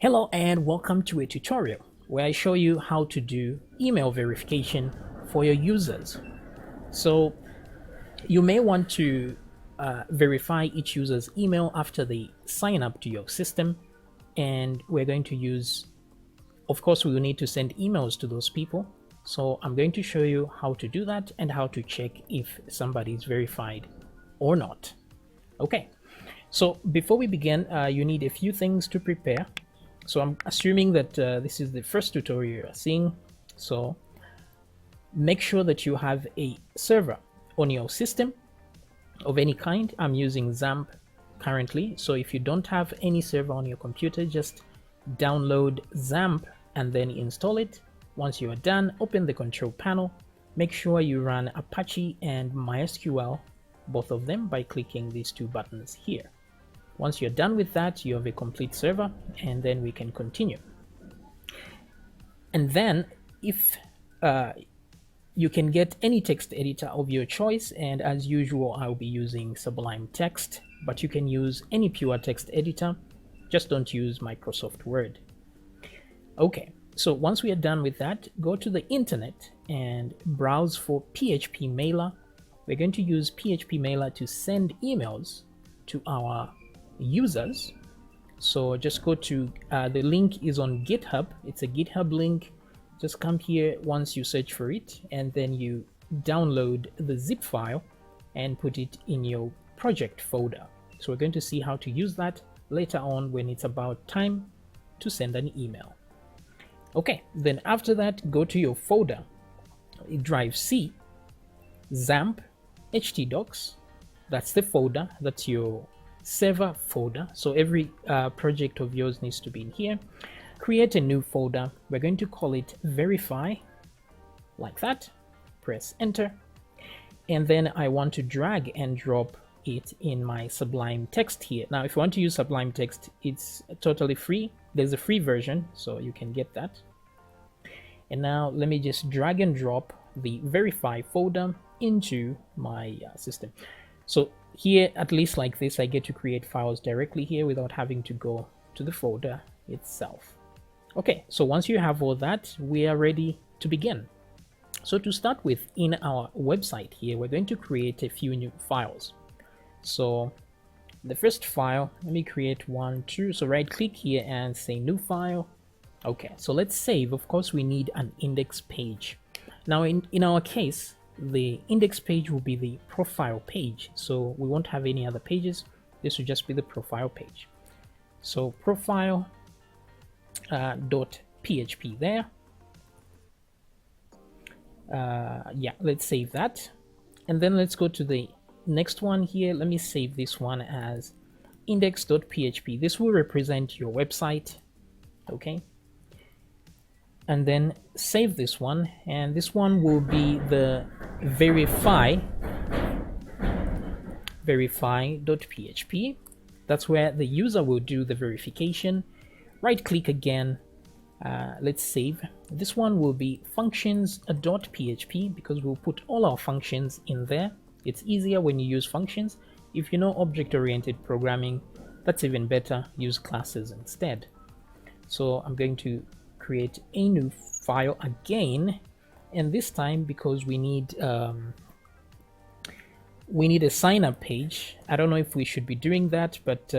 Hello and welcome to a tutorial where I show you how to do email verification for your users. So you may want to verify each user's email after they sign up to your system, and we're going to use, of course, we will need to send emails to those people. So I'm going to show you how to do that and how to check if somebody is verified or not. Okay, so before we begin, you need a few things to prepare. So I'm assuming that this is the first tutorial you're seeing. So make sure that you have a server on your system of any kind. I'm using XAMPP currently. So if you don't have any server on your computer, just download XAMPP and then install it. Once you are done, open the control panel. Make sure you run Apache and MySQL, both of them, by clicking these two buttons here. Once you're done with that, you have a complete server, and then we can continue. And then if you can get any text editor of your choice, and as usual, I'll be using Sublime Text, but you can use any pure text editor, just don't use Microsoft Word. Okay, so once we are done with that, go to the internet and browse for PHPMailer. We're going to use PHPMailer to send emails to our users. So just go to the link is on GitHub. It's a GitHub link. Just come here once you search for it, and then you download the zip file and put it in your project folder. So we're going to see how to use that later on when it's about time to send an email. Okay, then after that, go to your folder, drive C, XAMPP, htdocs. That's the folder. That's your server folder. So every project of yours needs to be in here. Create a new folder. We're going to call it verify, like that. Press enter, and then I want to drag and drop it in my Sublime Text here. Now if you want to use Sublime Text, it's totally free. There's a free version, so you can get that. And now let me just drag and drop the verify folder into my system. So here, at least like this, I get to create files directly here without having to go to the folder itself. Okay, so once you have all that, we are ready to begin. So to start with, in our website here, we're going to create a few new files. So the first file, let me create one, two. So right click here and say new file. Okay, so let's save. Of course, we need an index page. Now in our case, the index page will be the profile page, so we won't have any other pages. This will just be the profile page. So profile .php there. Yeah, let's save that, and then let's go to the next one here. Let me save this one as index.php. This will represent your website. Okay, and then save this one, and this one will be the verify.php. That's where the user will do the verification. Right click again, let's save. This one will be functions.php, because we'll put all our functions in there. It's easier when you use functions. If you know object oriented programming, that's even better. Use classes instead. So I'm going to create a new file again, and this time, because we need a sign up page. I don't know if we should be doing that, but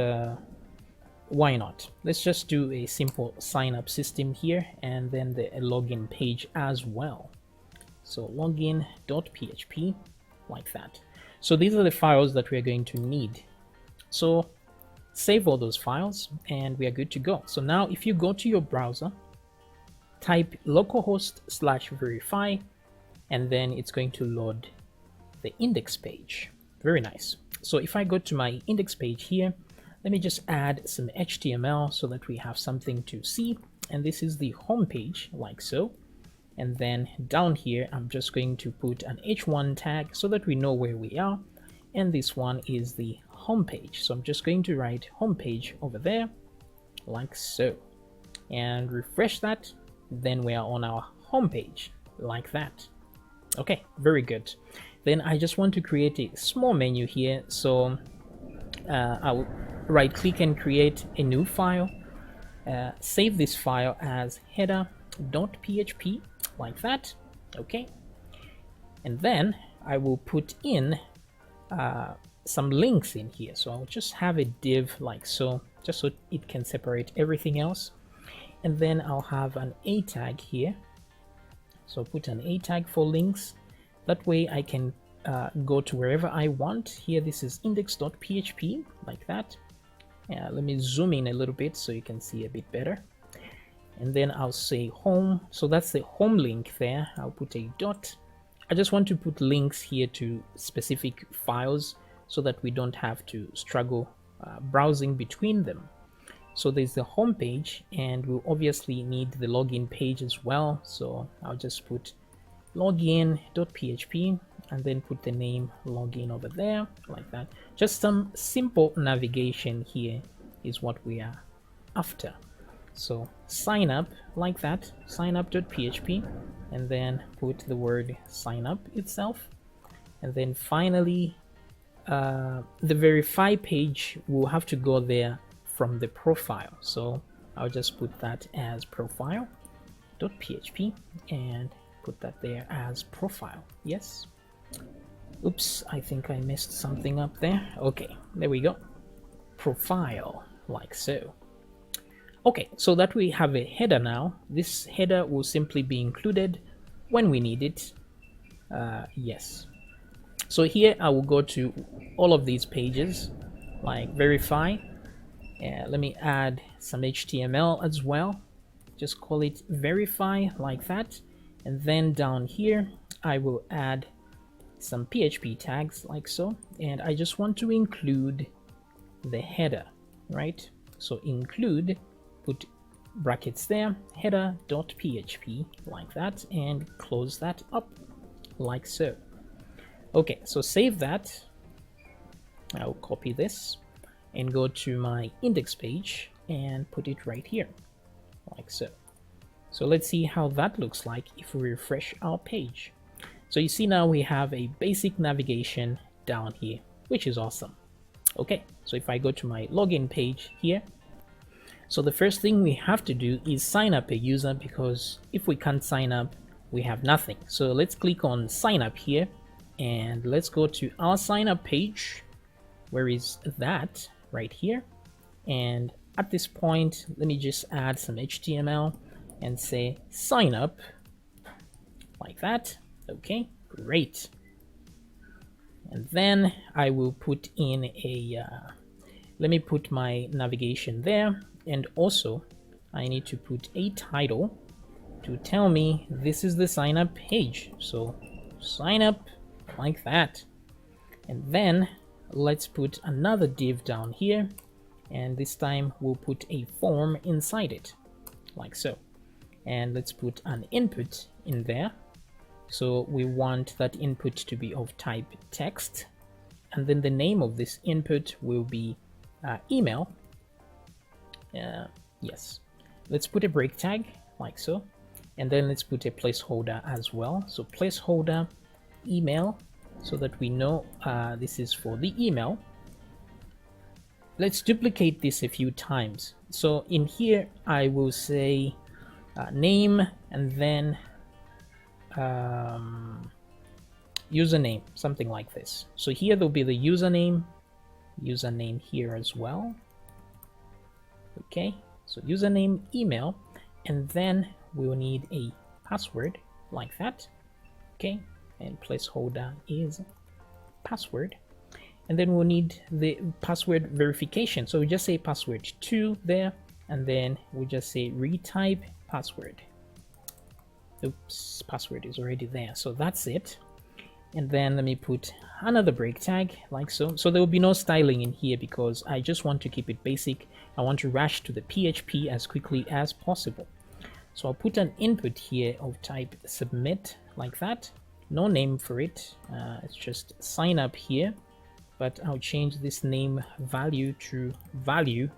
why not? Let's just do a simple sign up system here, and then the login page as well. So login.php, like that. So these are the files that we are going to need. So save all those files and we are good to go. So now if you go to your browser, type localhost/verify, and then it's going to load the index page. Very nice. So if I go to my index page here, let me just add some HTML so that we have something to see. And this is the home page, like so. And then down here, I'm just going to put an h1 tag so that we know where we are. And this one is the home page. So I'm just going to write home page over there, like so, and refresh that. Then we are on our home page, like that. Okay, very good. Then I just want to create a small menu here. So I'll right click and create a new file. save this file as header.php like that. Okay, and then I will put in some links in here. So I'll just have a div like so, just so it can separate everything else. And then I'll have an a tag here. So put an a tag for links. That way I can go to wherever I want. Here this is index.php like that. Let me zoom in a little bit so you can see a bit better. And then I'll say home. So that's the home link there. I'll put a dot. I just want to put links here to specific files so that we don't have to struggle browsing between them. So there's the home page, and we'll obviously need the login page as well. So I'll just put login.php and then put the name login over there like that. Just some simple navigation here is what we are after. So sign up like that, signup.php, and then put the word sign up itself. And then finally, the verify page will have to go there from the profile. So I'll just put that as profile.php and put that there as profile. Yes. Oops, I think I messed something up there. Okay, there we go. Profile, like so. Okay, so that we have a header now. This header will simply be included when we need it. Yes. So here I will go to all of these pages, like verify. Let me add some HTML as well. Just call it verify like that. And then down here, I will add some PHP tags like so. And I just want to include the header, right? So include, put brackets there, header.php like that, and close that up like so. Okay, so save that. I'll copy this and go to my index page and put it right here like so. So let's see how that looks like if we refresh our page. So you see now we have a basic navigation down here, which is awesome. Okay, so if I go to my login page here, so the first thing we have to do is sign up a user, because if we can't sign up, we have nothing. So let's click on sign up here and let's go to our sign up page. Where is that? Right here. And at this point, let me just add some HTML and say sign up like that. Okay, great. And then I will put in a let me put my navigation there, and also I need to put a title to tell me this is the sign up page. So sign up like that. And then let's put another div down here, and this time we'll put a form inside it like so. And let's put an input in there. So we want that input to be of type text, and then the name of this input will be email. Yes, let's put a break tag like so, and then let's put a placeholder as well. So placeholder email, so that we know this is for the email. Let's duplicate this a few times. So in here I will say name, and then username, something like this. So here there'll be the username here as well. Okay, so username, email, and then we'll need a password like that. Okay, and placeholder is password. And then we'll need the password verification. So we just say password 2 there, and then we just say retype password. Oops, password is already there. So that's it. And then let me put another break tag like so. So there will be no styling in here because I just want to keep it basic. I want to rush to the PHP as quickly as possible. So I'll put an input here of type submit like that. No name for it. It's just sign up here, but I'll change this name value to value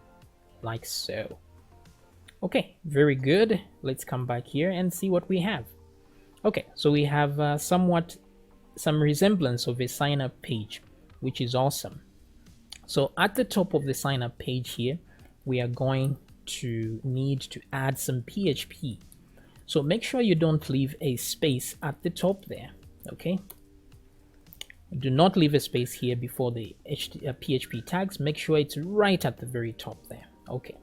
like so. Okay, very good. Let's come back here and see what we have. Okay, so we have some resemblance of a sign up page, which is awesome. So at the top of the sign up page here, we are going to need to add some PHP. So make sure you don't leave a space at the top there, okay? Do not leave a space here before the PHP tags. Make sure it's right at the very top there, okay?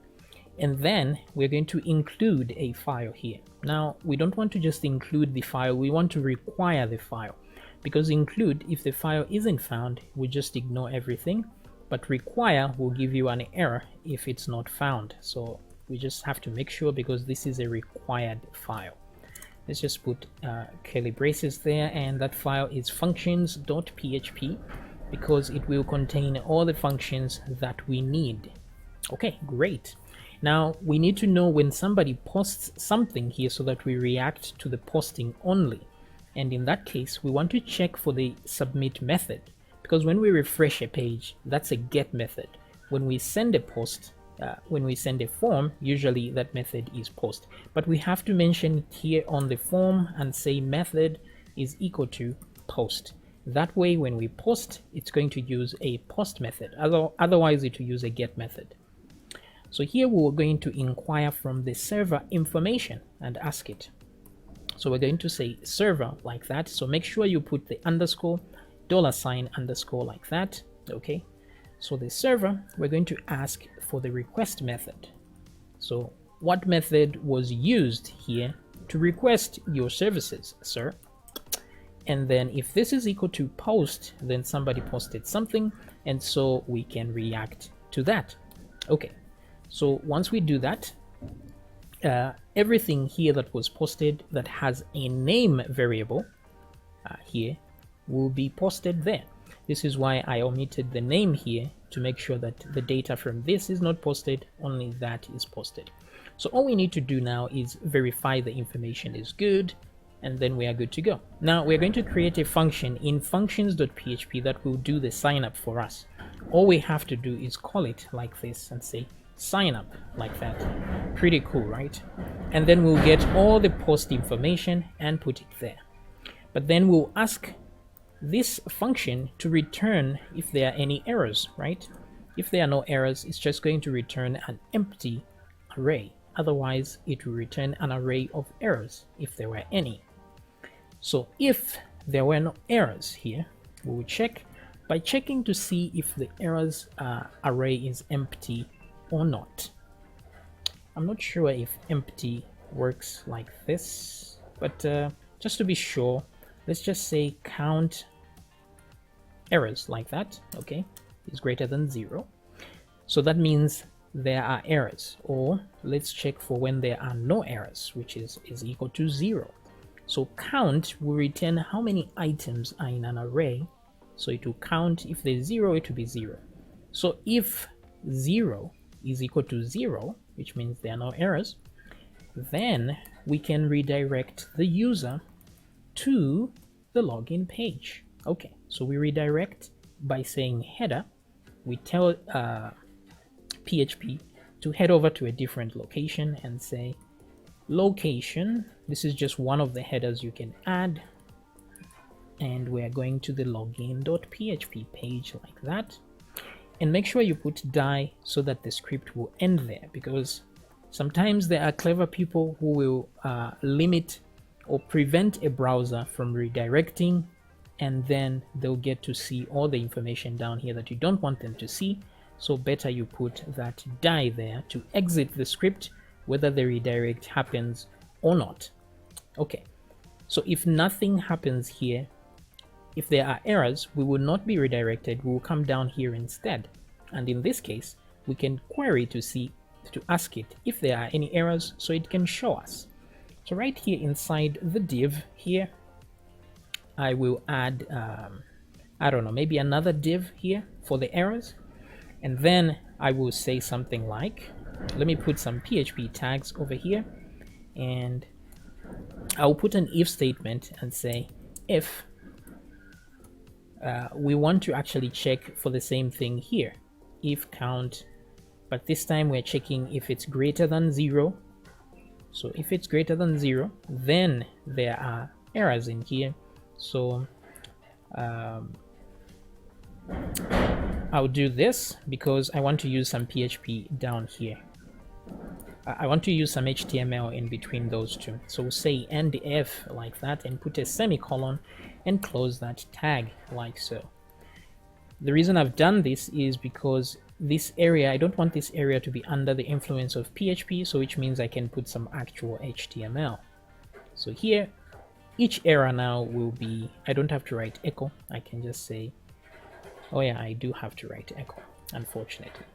And then we're going to include a file here. Now, we don't want to just include the file, we want to require the file. Because include, if the file isn't found, we just ignore everything, but require will give you an error if it's not found. So we just have to make sure, because this is a required file. Let's just put curly braces there, and that file is functions.php because it will contain all the functions that we need. Okay, great. Now we need to know when somebody posts something here so that we react to the posting only. And in that case, we want to check for the submit method, because when we refresh a page, that's a get method. When we send a post, when we send a form, usually that method is post. But we have to mention it here on the form and say method is equal to post. That way, when we post, it's going to use a post method. Otherwise, it will use a get method. So here we're going to inquire from the server information and ask it. So we're going to say server like that. So make sure you put the underscore, $ underscore like that. Okay. So the server, we're going to ask for the request method. So what method was used here to request your services, sir? And then if this is equal to post, then somebody posted something, and so we can react to that. Okay. So once we do that, everything here that was posted that has a name variable here will be posted there. This is why I omitted the name here, to make sure that the data from this is not posted, only that is posted. So all we need to do now is verify the information is good, and then we are good to go. Now we're going to create a function in functions.php that will do the sign up for us. All we have to do is call it like this and say sign up like that. Pretty cool, right? And then we'll get all the post information and put it there. But then we'll ask this function to return if there are any errors, right? If there are no errors, it's just going to return an empty array. Otherwise, it will return an array of errors if there were any. So if there were no errors here, we will check by checking to see if the errors array is empty or not. I'm not sure if empty works like this, but just to be sure, let's just say count errors like that. Okay, is greater than 0. So that means there are errors. Or let's check for when there are no errors, which is equal to 0. So count will return how many items are in an array. So it will count. If there's 0, it will be 0. So if 0 is equal to 0, which means there are no errors, then we can redirect the user to the login page. Okay, so we redirect by saying header. We tell PHP to head over to a different location and say location. This is just one of the headers you can add, and we're going to the login.php page like that. And make sure you put die so that the script will end there, because sometimes there are clever people who will limit or prevent a browser from redirecting, and then they'll get to see all the information down here that you don't want them to see. So better you put that die there to exit the script, whether the redirect happens or not. Okay, so if nothing happens here, if there are errors, we will not be redirected. We will come down here instead. And in this case, we can query to ask it if there are any errors, so it can show us. So right here inside the div here, I will add, I don't know, maybe another div here for the errors. And then I will say something like, let me put some PHP tags over here, and I'll put an if statement and say if we want to actually check for the same thing here, if count, but this time we're checking if it's greater than 0. So if it's greater than 0, then there are errors in here. So I'll do this because I want to use some PHP down here. I want to use some HTML in between those two. So we'll say end if like that and put a semicolon and close that tag like so. The reason I've done this is because this area, I don't want this area to be under the influence of PHP, so which means I can put some actual HTML. So here, each error now will be, I don't have to write echo, I can just say, oh yeah, I do have to write echo, unfortunately.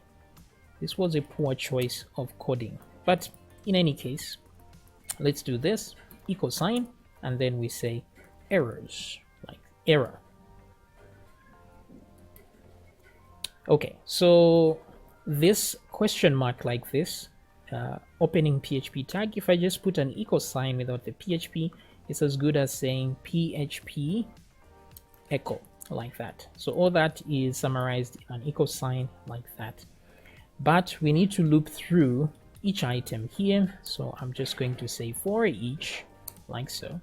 This was a poor choice of coding, but in any case, let's do this, equal sign, and then we say errors, like error. Okay, so this question mark like this, opening PHP tag, if I just put an equal sign without the PHP, it's as good as saying PHP echo, like that. So all that is summarized in an equal sign like that. But we need to loop through each item here. So I'm just going to say for each, like so.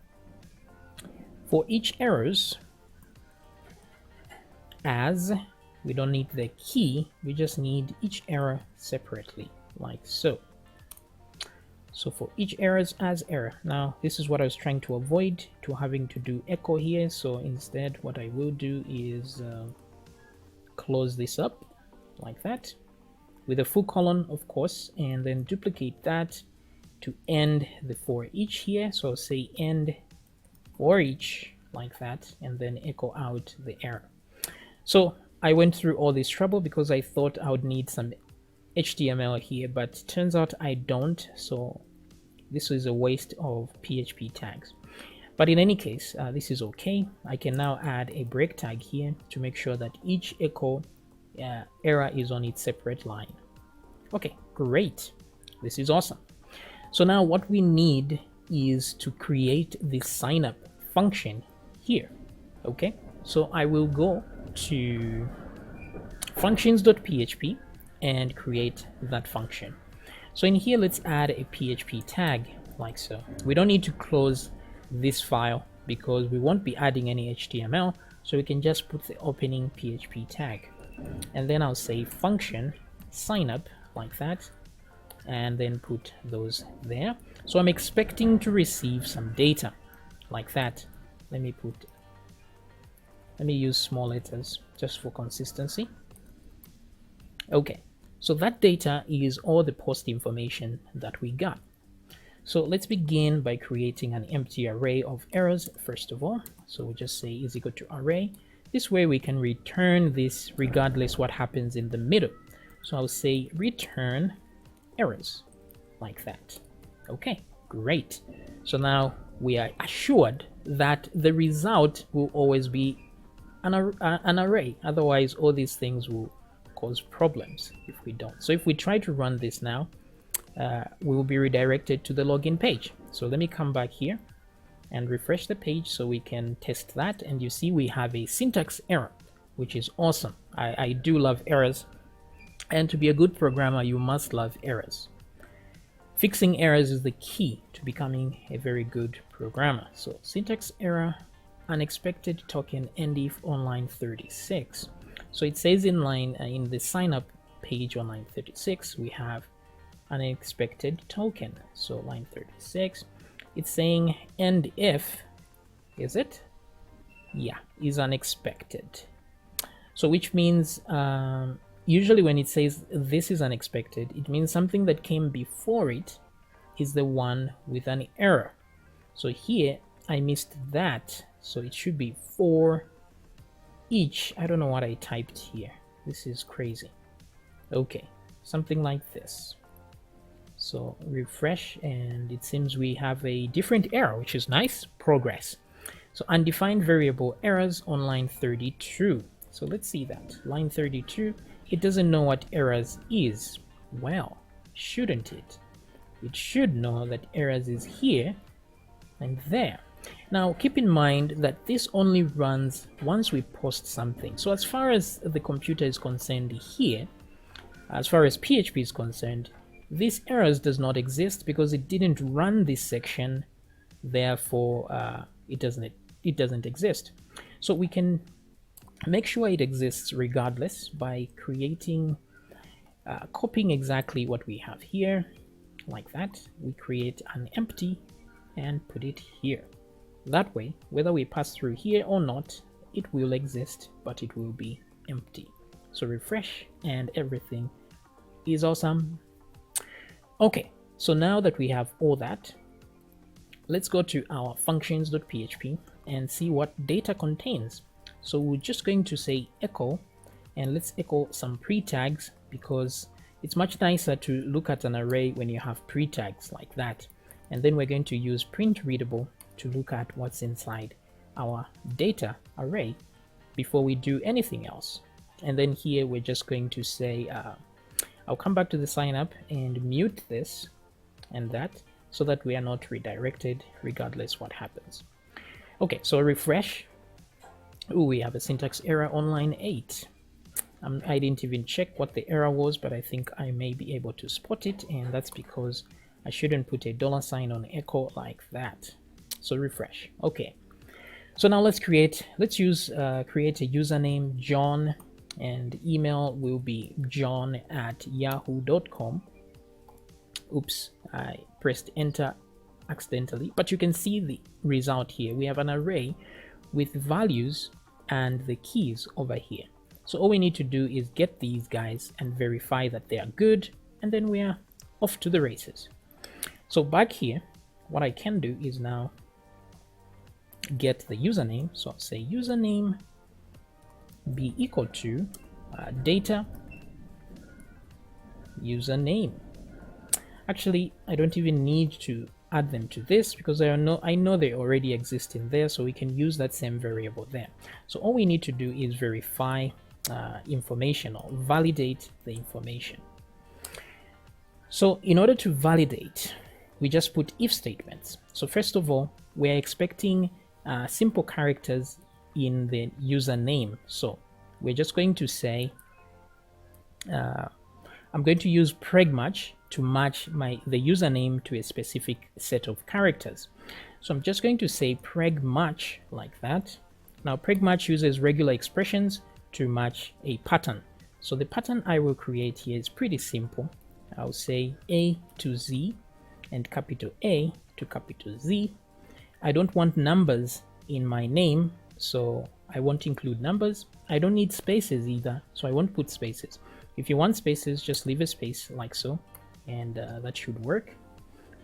For each errors, as we don't need the key, we just need each error separately, like so. So for each errors as error. Now this is what I was trying to avoid, to having to do echo here. So instead what I will do is close this up like that with a full colon, of course, and then duplicate that to end the for each here. So I'll say end for each like that, and then echo out the error. So I went through all this trouble because I thought I would need some HTML here, but turns out I don't. So this is a waste of PHP tags. But in any case, this is okay. I can now add a break tag here to make sure that each echo error is on its separate line. Okay, great. This is awesome. So now what we need is to create this sign up function here. Okay, so I will go to functions.php and create that function. So in here, let's add a PHP tag like so. We don't need to close this file because we won't be adding any HTML, so we can just put the opening PHP tag, and then I'll say function sign up like that, and then put those there. So I'm expecting to receive some data like that. Let me use small letters just for consistency. Okay, so that data is all the post information that we got. So let's begin by creating an empty array of errors first of all. So we'll just say is equal to array. This way we can return this regardless what happens in the middle. So I'll say return errors like that. Okay, great. So now we are assured that the result will always be an array. Otherwise, all these things will cause problems if we don't. So if we try to run this now, we will be redirected to the login page. So let me come back here and refresh the page so we can test that. And you see we have a syntax error, which is awesome. I do love errors. And to be a good programmer, you must love errors. Fixing errors is the key to becoming a very good programmer. So syntax error, unexpected token end if on line 36. So it says in the sign up page on line 36, we have unexpected token. So line 36, it's saying end if, is it? Yeah, is unexpected. So which means usually when it says this is unexpected, it means something that came before it is the one with an error. So here I missed that. So it should be for each. I don't know what I typed here. This is crazy. Okay, something like this. So refresh, and it seems we have a different error, which is nice. Progress. So undefined variable errors on line 32. So let's see that. Line 32, it doesn't know what errors is. Well, shouldn't it? It should know that errors is here and there. Now keep in mind that this only runs once we post something. So as far as the computer is concerned here, as far as PHP is concerned, this errors does not exist because it didn't run this section, therefore it doesn't exist. So we can make sure it exists regardless by creating copying exactly what we have here like that. We create an empty and put it here. That way, whether we pass through here or not, it will exist, but it will be empty. So refresh and everything is awesome. Okay, so now that we have all that, let's go to our functions.php and see what data contains. So we're just going to say echo, and let's echo some pre-tags, because it's much nicer to look at an array when you have pre-tags like that. And then we're going to use print readable to look at what's inside our data array before we do anything else. And then here we're just going to say, I'll come back to the sign up and mute this and that, so that we are not redirected regardless what happens. Okay, so refresh. Ooh, we have a syntax error on line 8. I didn't even check what the error was, but I think I may be able to spot it, and that's because I shouldn't put a $sign on echo like that. So refresh. Okay, so now let's create a username John, and email will be john@yahoo.com. Oops, I pressed enter accidentally, but you can see the result here. We have an array with values and the keys over here. So all we need to do is get these guys and verify that they are good, and then we are off to the races. So back here, what I can do is now get the username. So I'll say username be equal to data username. Actually, I don't even need to add them to this, because I know they already exist in there, so we can use that same variable there. So all we need to do is verify information, or validate the information. So in order to validate, we just put if statements. So first of all, we're expecting simple characters in the username. So we're just going to say, I'm going to use pregmatch to match the username to a specific set of characters. So I'm just going to say pregmatch like that. Now pregmatch uses regular expressions to match a pattern. So the pattern I will create here is pretty simple. I'll say A to Z and capital A to capital Z. I don't want numbers in my name, so I won't include numbers. I don't need spaces either, so I won't put spaces. If you want spaces, just leave a space like so, and that should work.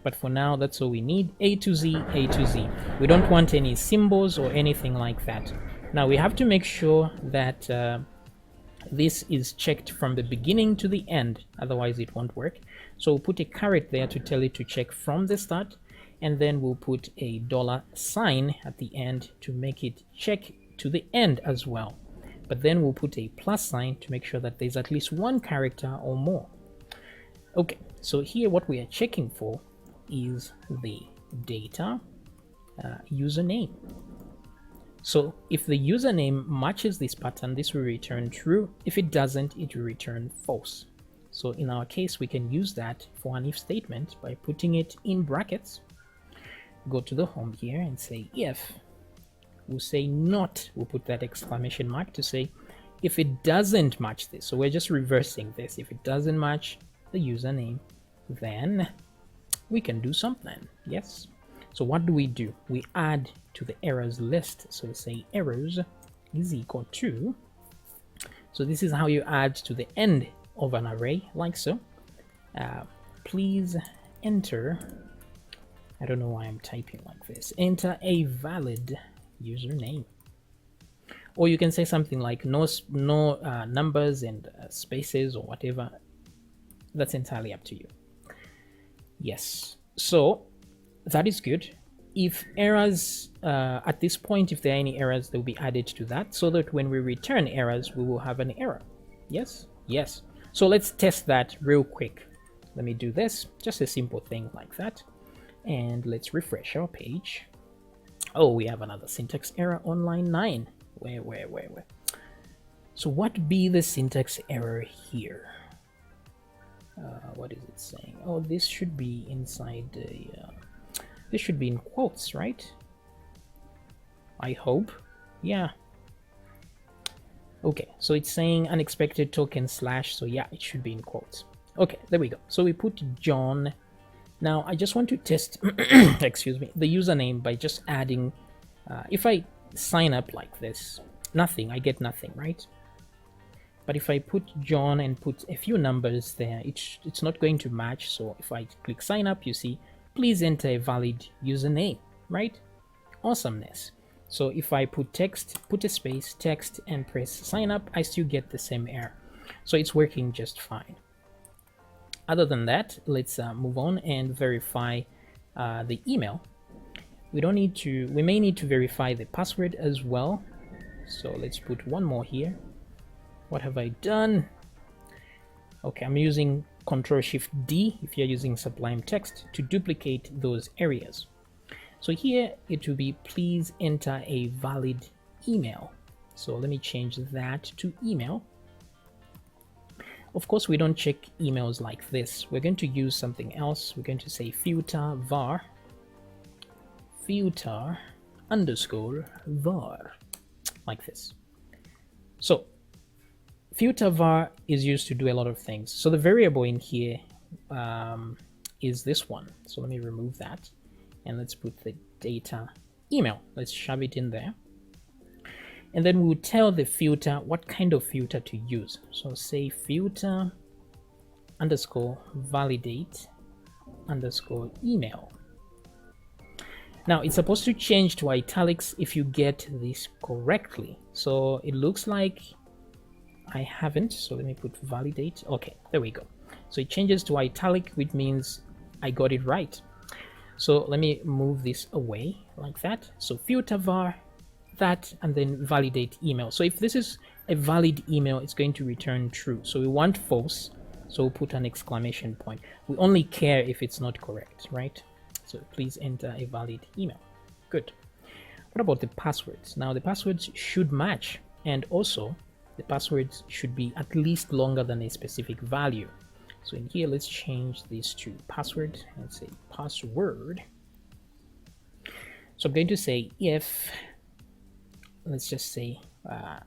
But for now, that's all we need. A to Z, A to Z. We don't want any symbols or anything like that. Now we have to make sure that this is checked from the beginning to the end, otherwise it won't work. So we'll put a caret there to tell it to check from the start, and then we'll put a $sign at the end to make it check to the end as well. But then we'll put a plus sign to make sure that there's at least one character or more. Okay, so here what we are checking for is the data username. So if the username matches this pattern, this will return true. If it doesn't, it will return false. So in our case, we can use that for an if statement by putting it in brackets. Go to the home here and say if. We'll say not, we'll put that exclamation mark to say if it doesn't match this. So we're just reversing this. If it doesn't match the username, then we can do something. Yes. So what do? We add to the errors list. So say errors is equal to. So this is how you add to the end of an array, like so. Please enter. I don't know why I'm typing like this. Enter a valid username. Or you can say something like no numbers and spaces or whatever. That's entirely up to you. Yes. So that is good. If errors at this point, if there are any errors, they'll be added to that, so that when we return errors, we will have an error. Yes. Yes. So let's test that real quick. Let me do this, just a simple thing like that, and let's refresh our page. Oh, we have another syntax error on line 9. Where? So what be the syntax error here? What is it saying? Oh, this should be inside the this should be in quotes, right? I hope. Yeah. Okay, so it's saying unexpected token / so yeah, it should be in quotes. Okay, there we go. So we put John Now I just want to test excuse me, the username by just adding if I sign up like this, nothing, I get nothing, right? But if I put John and put a few numbers there, it's not going to match. So if I click sign up, you see, please enter a valid username, right? Awesomeness. So if I put text, put a space, text, and press sign up, I still get the same error. So it's working just fine. Other than that, let's move on and verify the email. We may need to verify the password as well. So let's put one more here. What have I done? Okay, I'm using Ctrl+Shift+D if you're using Sublime Text to duplicate those areas. So here it will be please enter a valid email. So let me change that to email. Of course, we don't check emails like this. We're going to use something else. We're going to say filter var like this. So filter var is used to do a lot of things. So the variable in here is this one. So let me remove that and let's put the data email. Let's shove it in there. And then we'll tell the filter what kind of filter to use. So say filter underscore validate underscore email. Now it's supposed to change to italics if you get this correctly. So it looks like I haven't, so let me put validate. Okay, there we go. So it changes to italic, which means I got it right. So let me move this away like that. So filter var that and then validate email. So if this is a valid email, it's going to return true. So we want false, so we'll put an exclamation point. We only care if it's not correct, right? So please enter a valid email. Good. What about the passwords? Now the passwords should match, and also the passwords should be at least longer than a specific value. So in here, let's change this to password and say password. So I'm going to say if, let's just say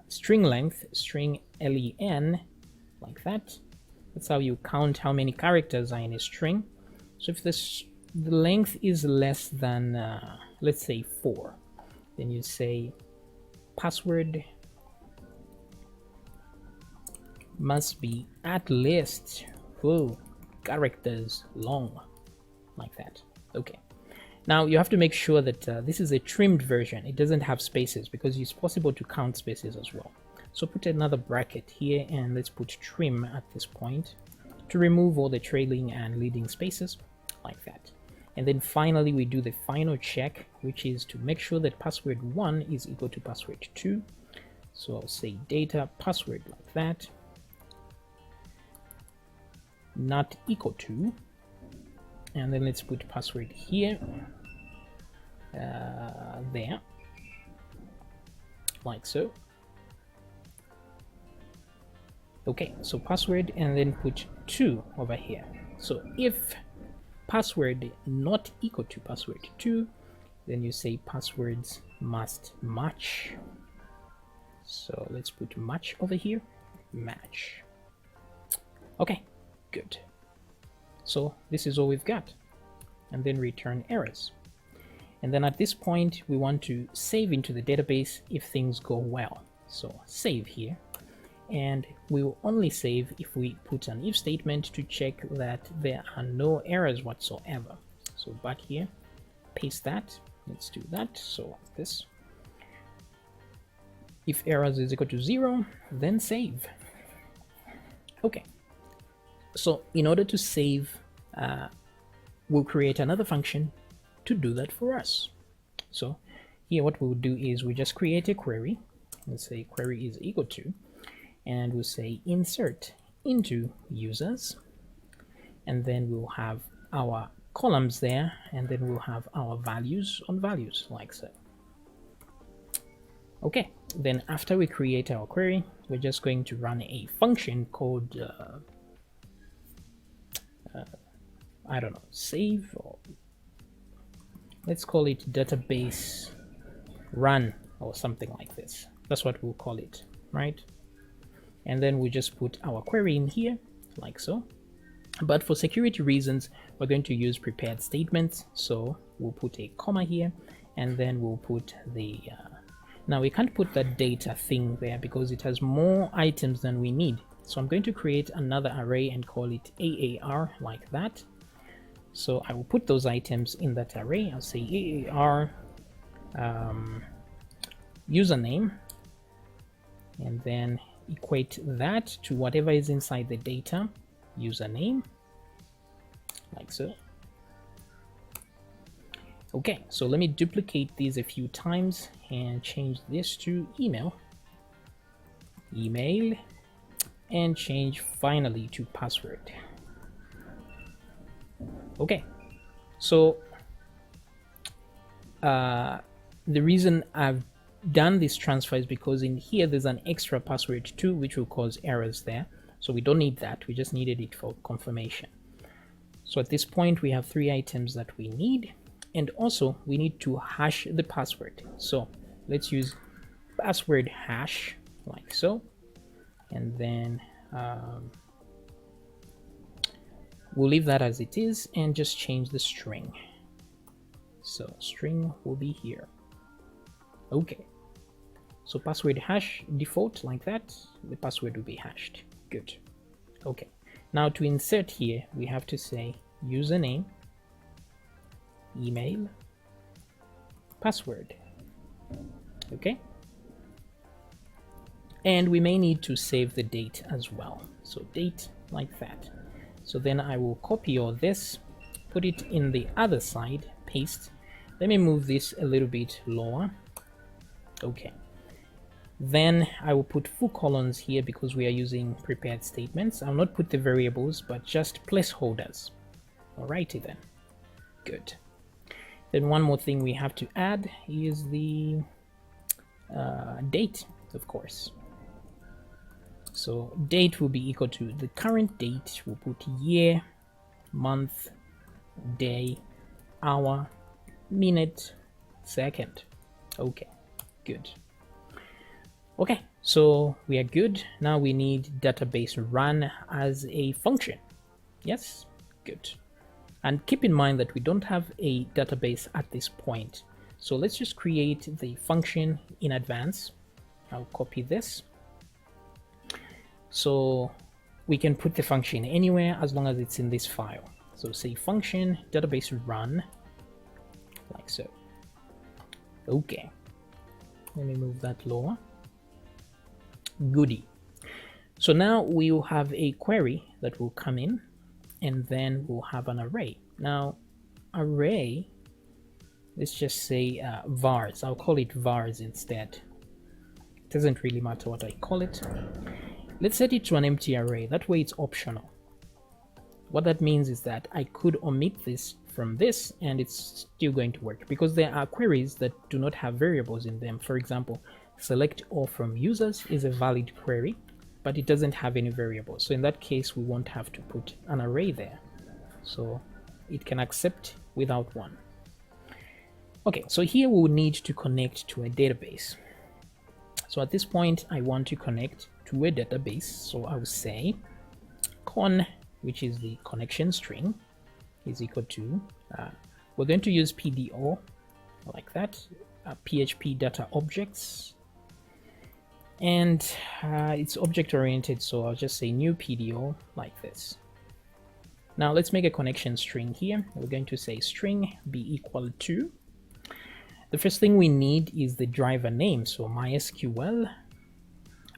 string length, string len, like that. That's how you count how many characters are in a string. So if the length is less than, let's say 4, then you say password must be at least 4 characters long, like that. Okay. Now you have to make sure that this is a trimmed version. It doesn't have spaces because it's possible to count spaces as well. So put another bracket here and let's put trim at this point to remove all the trailing and leading spaces, like that. And then finally we do the final check, which is to make sure that password 1 is equal to password 2. So I'll say data password like that, not equal to, and then let's put password here, there, like so. Okay, so password and then put 2 over here. So if password not equal to password 2, then you say passwords must match. So let's put match over here, match. Okay, good. So this is all we've got, and then return errors. And then at this point we want to save into the database if things go well. So save here, and we will only save if we put an if statement to check that there are no errors whatsoever. So back here, paste that, let's do that. So this, if errors is equal to 0, then save. Okay, so in order to save, we'll create another function to do that for us. So here what we'll do is we just create a query. Let's say query is equal to, and we'll say insert into users, and then we'll have our columns there, and then we'll have our values on values, like so. Okay, then after we create our query, we're just going to run a function called I don't know, save, or let's call it database run or something like this. That's what we'll call it, right? And then we just put our query in here, like so. But for security reasons, we're going to use prepared statements. So we'll put a comma here, and then we'll put the now we can't put that data thing there because it has more items than we need. So I'm going to create another array and call it AAR like that. So I will put those items in that array. I'll say AAR username, and then equate that to whatever is inside the data username, like so. Okay, so let me duplicate these a few times and change this to email, and change finally to password. Okay, so the reason I've done this transfer is because in here there's an extra password too, which will cause errors there. So we don't need that, we just needed it for confirmation. So at this point we have 3 items that we need, and also we need to hash the password. So let's use password hash like so, and then we'll leave that as it is and just change the string. So string will be here. Okay, so password hash default like that, the password will be hashed. Good. Okay, now to insert here we have to say username, email, password. Okay, and we may need to save the date as well, so date like that. So then I will copy all this, put it in the other side, paste. Let me move this a little bit lower. Okay, then I will put full colons here because we are using prepared statements. I'll not put the variables, but just placeholders. Alrighty then, good. Then one more thing we have to add is the date, of course. So date will be equal to the current date. We'll put year, month, day, hour, minute, second. Okay, good. Okay, so we are good. Now we need database run as a function. Yes, good. And keep in mind that we don't have a database at this point. So let's just create the function in advance. I'll copy this. So we can put the function anywhere as long as it's in this file. So say function database run like so. Okay, let me move that lower. Goody. So now we will have a query that will come in, and then we'll have an array. Now array, let's just say vars. I'll call it vars instead. It doesn't really matter what I call it. Let's set it to an empty array. That way it's optional. What that means is that I could omit this from this and it's still going to work, because there are queries that do not have variables in them. For example, select all from users is a valid query, but it doesn't have any variables. So in that case, we won't have to put an array there. So it can accept without one. Okay, so here we'll need to connect to a database. So at this point, I want to connect to a database. So I will say con, which is the connection string, is equal to, we're going to use PDO like that, PHP data objects, and it's object oriented, so I'll just say new PDO like this. Now let's make a connection string here. We're going to say string be equal to, the first thing we need is the driver name, so MySQL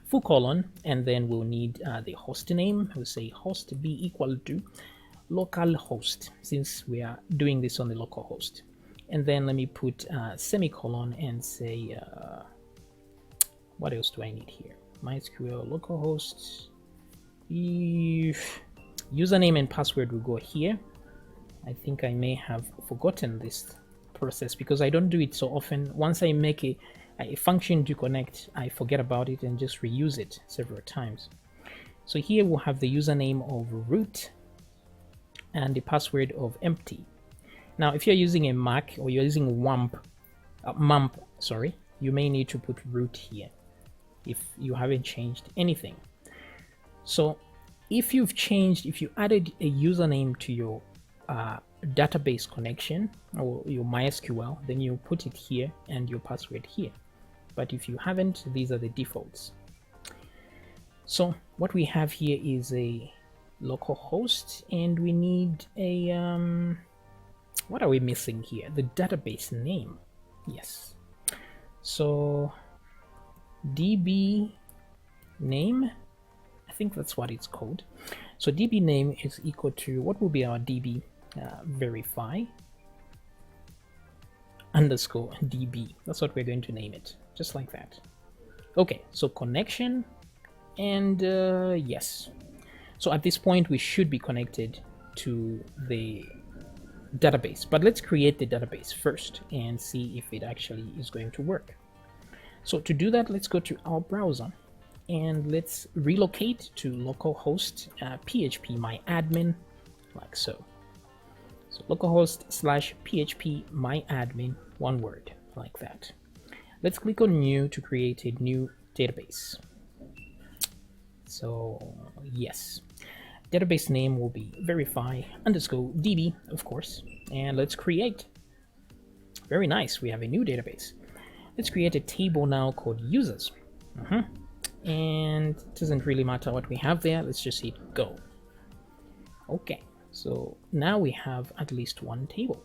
full colon, and then we'll need the host name. We'll say host be equal to localhost, since we are doing this on the local host. And then let me put semicolon and say what else do I need here? MySQL localhost, username and password will go here. I think I may have forgotten this process because I don't do it so often. Once I make a function to connect, I forget about it and just reuse it several times. So here we'll have the username of root and the password of empty. Now if you're using a Mac or you're using mump, sorry, you may need to put root here if you haven't changed anything. So if you added a username to your database connection or your MySQL, then you put it here and your password here. But if you haven't, these are the defaults. So what we have here is a local host, and we need a what are we missing here? The database name. Yes. So db name, I think that's what it's called. So db name is equal to, what will be our db? Verify underscore db. That's what we're going to name it, just like that. Okay, so connection, and yes. So at this point we should be connected to the database, but let's create the database first and see if it actually is going to work. So to do that, let's go to our browser and let's relocate to localhost PHPMyadmin, like so. So localhost / PHPMyadmin, one word, like that. Let's click on new to create a new database. So yes, database name will be verify underscore db, of course, and let's create. Very nice, we have a new database. Let's create a table now called users. And it doesn't really matter what we have there, let's just hit go. Okay, so now we have at least one table.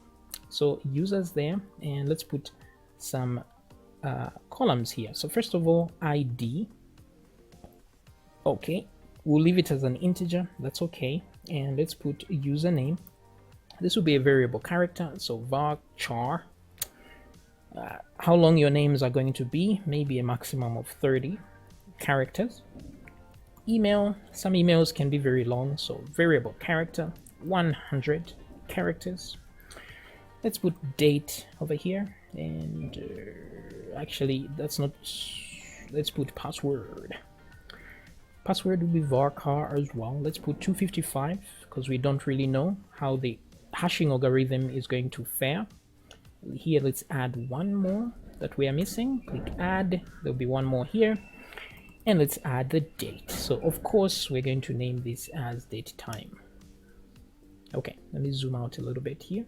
So users there, and let's put some columns here. So first of all, ID. Okay, we'll leave it as an integer, that's okay. And let's put username. This will be a variable character, so varchar. How long your names are going to be, maybe a maximum of 30 characters. Email, some emails can be very long, so variable character, 100 characters. Let's put date over here, and actually that's not, let's put password. Password will be varchar as well. Let's put 255 because we don't really know how the hashing algorithm is going to fare. Here let's add one more that we are missing. Click add, there'll be one more here, and let's add the date. So of course we're going to name this as date time. Okay, let me zoom out a little bit here.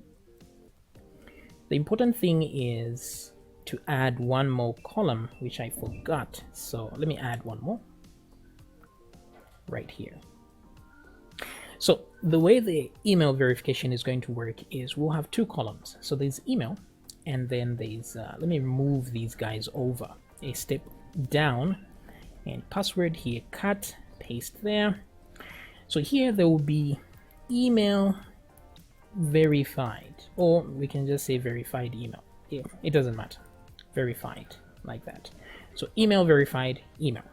The important thing is to add one more column, which I forgot, so let me add one more right here. So the way the email verification is going to work is we'll have two columns. So there's email, and then there's let me move these guys over a step down, and password here, cut, paste there. So here there will be email verified, or we can just say verified email. Yeah, it doesn't matter, verified, like that. So email verified email.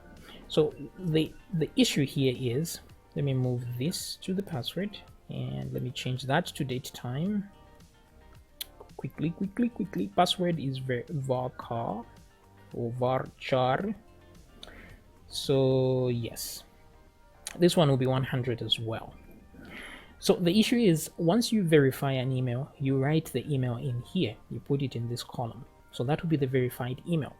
So the issue here is, let me move this to the password, and let me change that to date time. Quickly. Password is varchar or varchar. So yes, this one will be 100 as well. So the issue is, once you verify an email, you write the email in here, you put it in this column. So that will be the verified email.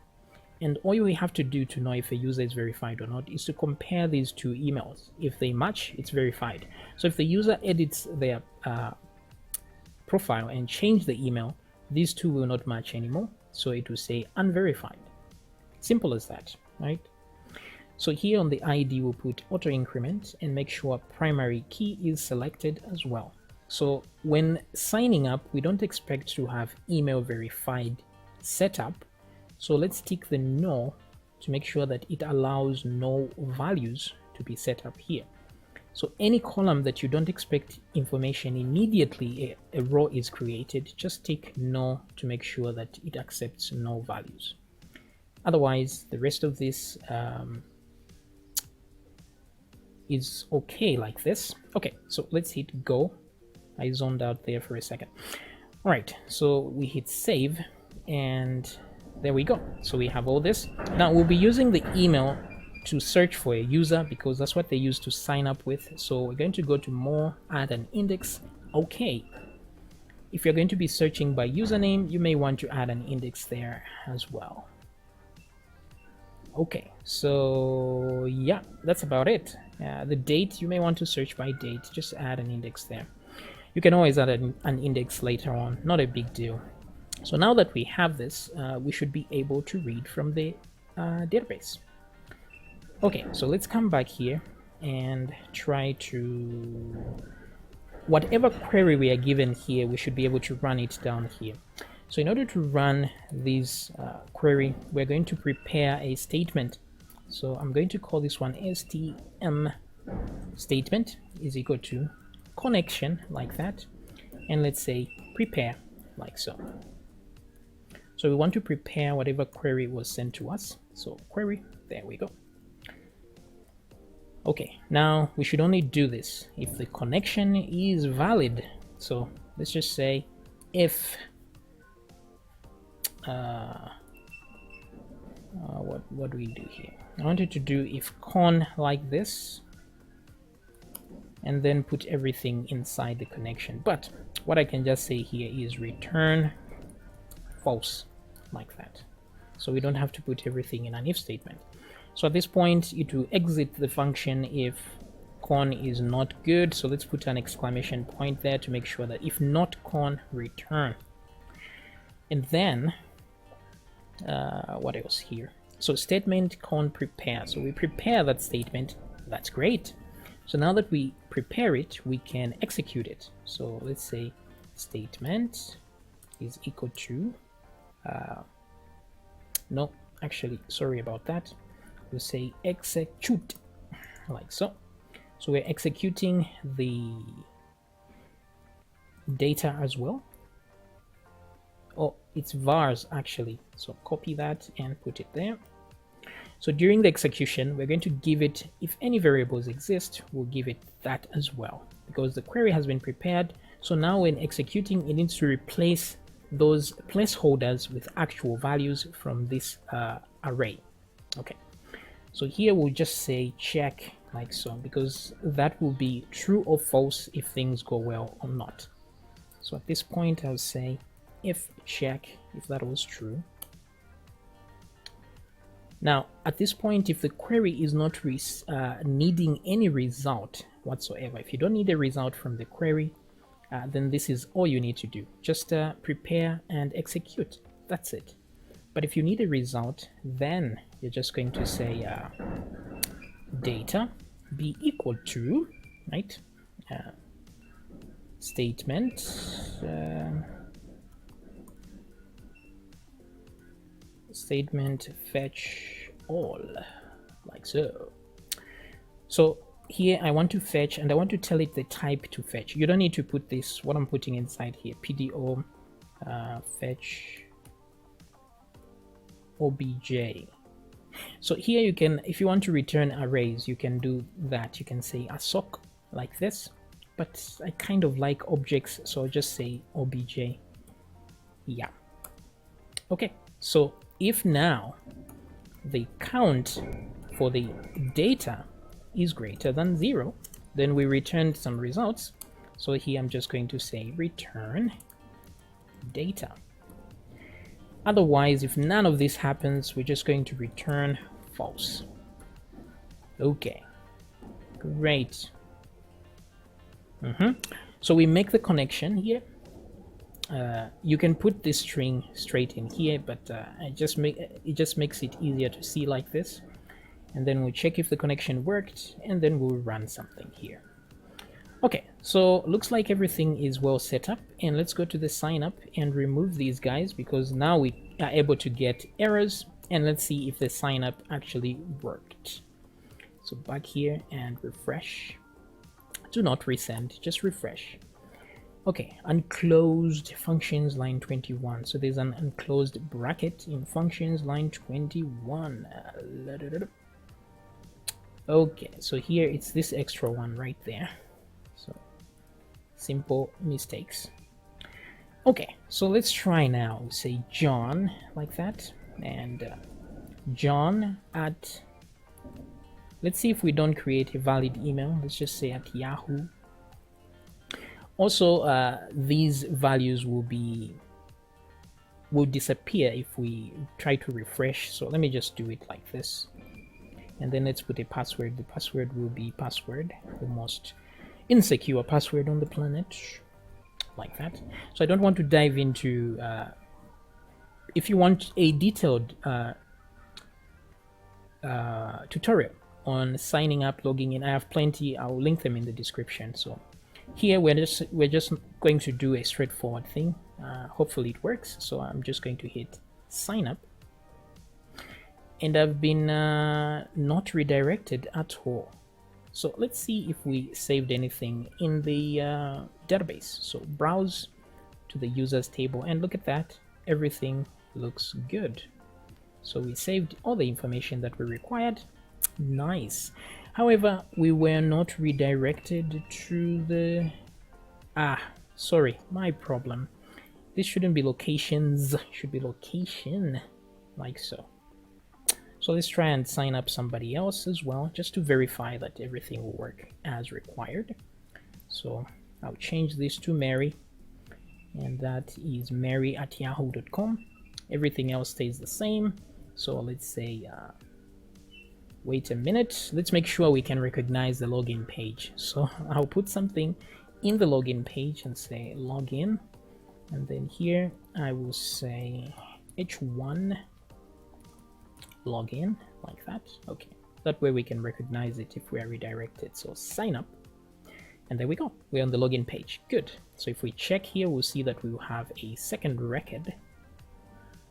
And all you have to do to know if a user is verified or not is to compare these two emails. If they match, it's verified. So if the user edits their profile and change the email, these two will not match anymore. So it will say unverified. Simple as that, right? So here on the ID, we'll put auto increment and make sure primary key is selected as well. So when signing up, we don't expect to have email verified setup. So let's tick the no to make sure that it allows no values to be set up here. So any column that you don't expect information immediately a row is created, just tick no to make sure that it accepts no values. Otherwise, the rest of this is okay like this. Okay, so let's hit go. I zoned out there for a second. All right, so we hit save, and there we go. So we have all this. Now we'll be using the email to search for a user because that's what they use to sign up with. So we're going to go to more, add an index. Okay. If you're going to be searching by username, you may want to add an index there as well. Okay, so yeah, that's about it. The date, you may want to search by date, just add an index there. You can always add an index later on, not a big deal. So now that we have this, we should be able to read from the database. Okay, so let's come back here and try to, whatever query we are given here, we should be able to run it down here. So in order to run this query, we're going to prepare a statement. So I'm going to call this one stm statement is equal to connection, like that, and let's say prepare, like so. So we want to prepare whatever query was sent to us. So query, there we go. Okay, now we should only do this if the connection is valid. So let's just say if what do we do here? I wanted to do if con like this, and then put everything inside the connection. But what I can just say here is return false, like that. So we don't have to put everything in an if statement. So at this point, it will exit the function if con is not good. So let's put an exclamation point there to make sure that if not con, return. And then what else here? So statement con prepare. So we prepare that statement. That's great. So now that we prepare it, we can execute it. So let's say statement is equal to no, actually, sorry about that. We'll say execute, like so. So we're executing the data as well. Oh, it's vars actually. So copy that and put it there. So during the execution, we're going to give it, if any variables exist, we'll give it that as well, because the query has been prepared. So now when executing, it needs to replace those placeholders with actual values from this array. Okay, so here we'll just say check, like so, because that will be true or false if things go well or not. So at this point, I'll say if check if that was true. Now, at this point, if the query is not needing any result whatsoever, if you don't need a result from the query, then this is all you need to do. Just prepare and execute. That's it. But if you need a result, then you're just going to say data be equal to, right? Statement statement fetch all, like so. So here I want to fetch, and I want to tell it the type to fetch. You don't need to put this, what I'm putting inside here, PDO fetch obj. So here you can, if you want to return arrays, you can do that. You can say a sock like this, but I kind of like objects, so I'll just say obj. Yeah. Okay, so if now the count for the data is greater than 0, then we returned some results. So here I'm just going to say return data. Otherwise, if none of this happens, we're just going to return false. Okay, great. So we make the connection here. You can put this string straight in here, but it just makes it easier to see like this. And then we'll check if the connection worked, and then we'll run something here. Okay, so looks like everything is well set up, and let's go to the sign up and remove these guys, because now we are able to get errors, and let's see if the sign up actually worked. So back here and refresh. Do not resend, just refresh. Okay, unclosed functions line 21. So there's an unclosed bracket in functions line 21. Okay, so here it's this extra one right there. So simple mistakes. Okay, so let's try now. Say John like that, and John at, let's see if we don't create a valid email. Let's just say at Yahoo. Also, these values will be will disappear if we try to refresh. So let me just do it like this, and then let's put a password. The password will be password, the most insecure password on the planet, like that. So I don't want to dive into if you want a detailed tutorial on signing up, logging in, I have plenty. I'll link them in the description. So here we're just going to do a straightforward thing. Hopefully it works. So I'm just going to hit sign up, and I've been not redirected at all. So let's see if we saved anything in the database. So browse to the users table, and look at that, everything looks good. So we saved all the information that we required. Nice. However, we were not redirected to the sorry, my problem. This shouldn't be locations, should be location, like so. So let's try and sign up somebody else as well, just to verify that everything will work as required. So I'll change this to Mary, and that is mary@yahoo.com. Everything else stays the same. So let's say, wait a minute, let's make sure we can recognize the login page. So I'll put something in the login page and say login, and then here I will say h1 login, like that. Okay, that way we can recognize it if we are redirected. So sign up, and there we go, we're on the login page. Good. So if we check here, we'll see that we will have a second record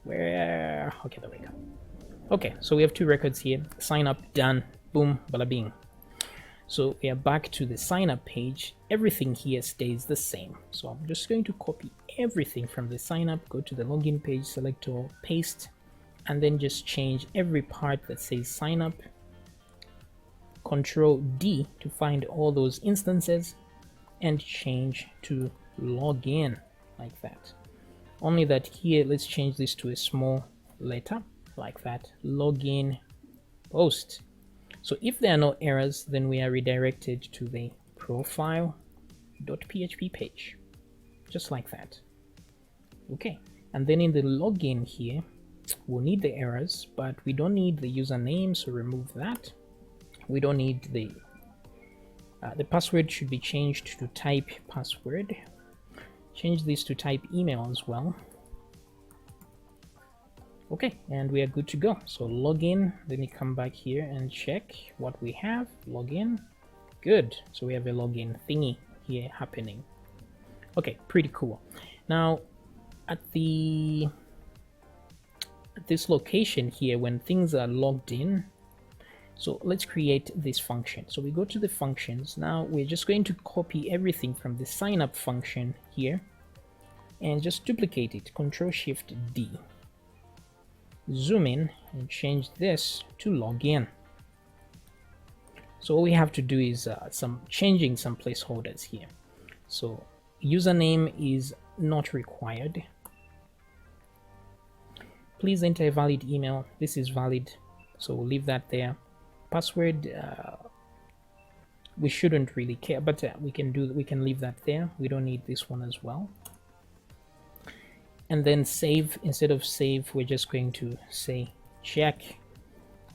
where, okay, there we go. Okay, so we have two records here. Sign up, done, boom, bada bing. So we are back to the sign up page. Everything here stays the same. So I'm just going to copy everything from the sign up, go to the login page, select all, paste, and then just change every part that says sign up. Control D to find all those instances and change to login, like that. Only that here, let's change this to a small letter, like that, login post. So if there are no errors, then we are redirected to the profile.php page, just like that. Okay, and then in the login here, we'll need the errors, but we don't need the username, so remove that. We don't need the password should be changed to type password. Change this to type email as well. Okay, and we are good to go. So login, let me come back here and check what we have. Login, good. So we have a login thingy here happening. Okay, pretty cool. Now at this location here, when things are logged in, so let's create this function. So we go to the functions. Now we're just going to copy everything from the sign up function here and just duplicate it, Control-Shift-D. Zoom in and change this to login. So all we have to do is changing some placeholders here. So username is not required. Please enter a valid email. This is valid, so we'll leave that there. Password, we shouldn't really care, but we can leave that there. We don't need this one as well. And then save. Instead of save, we're just going to say check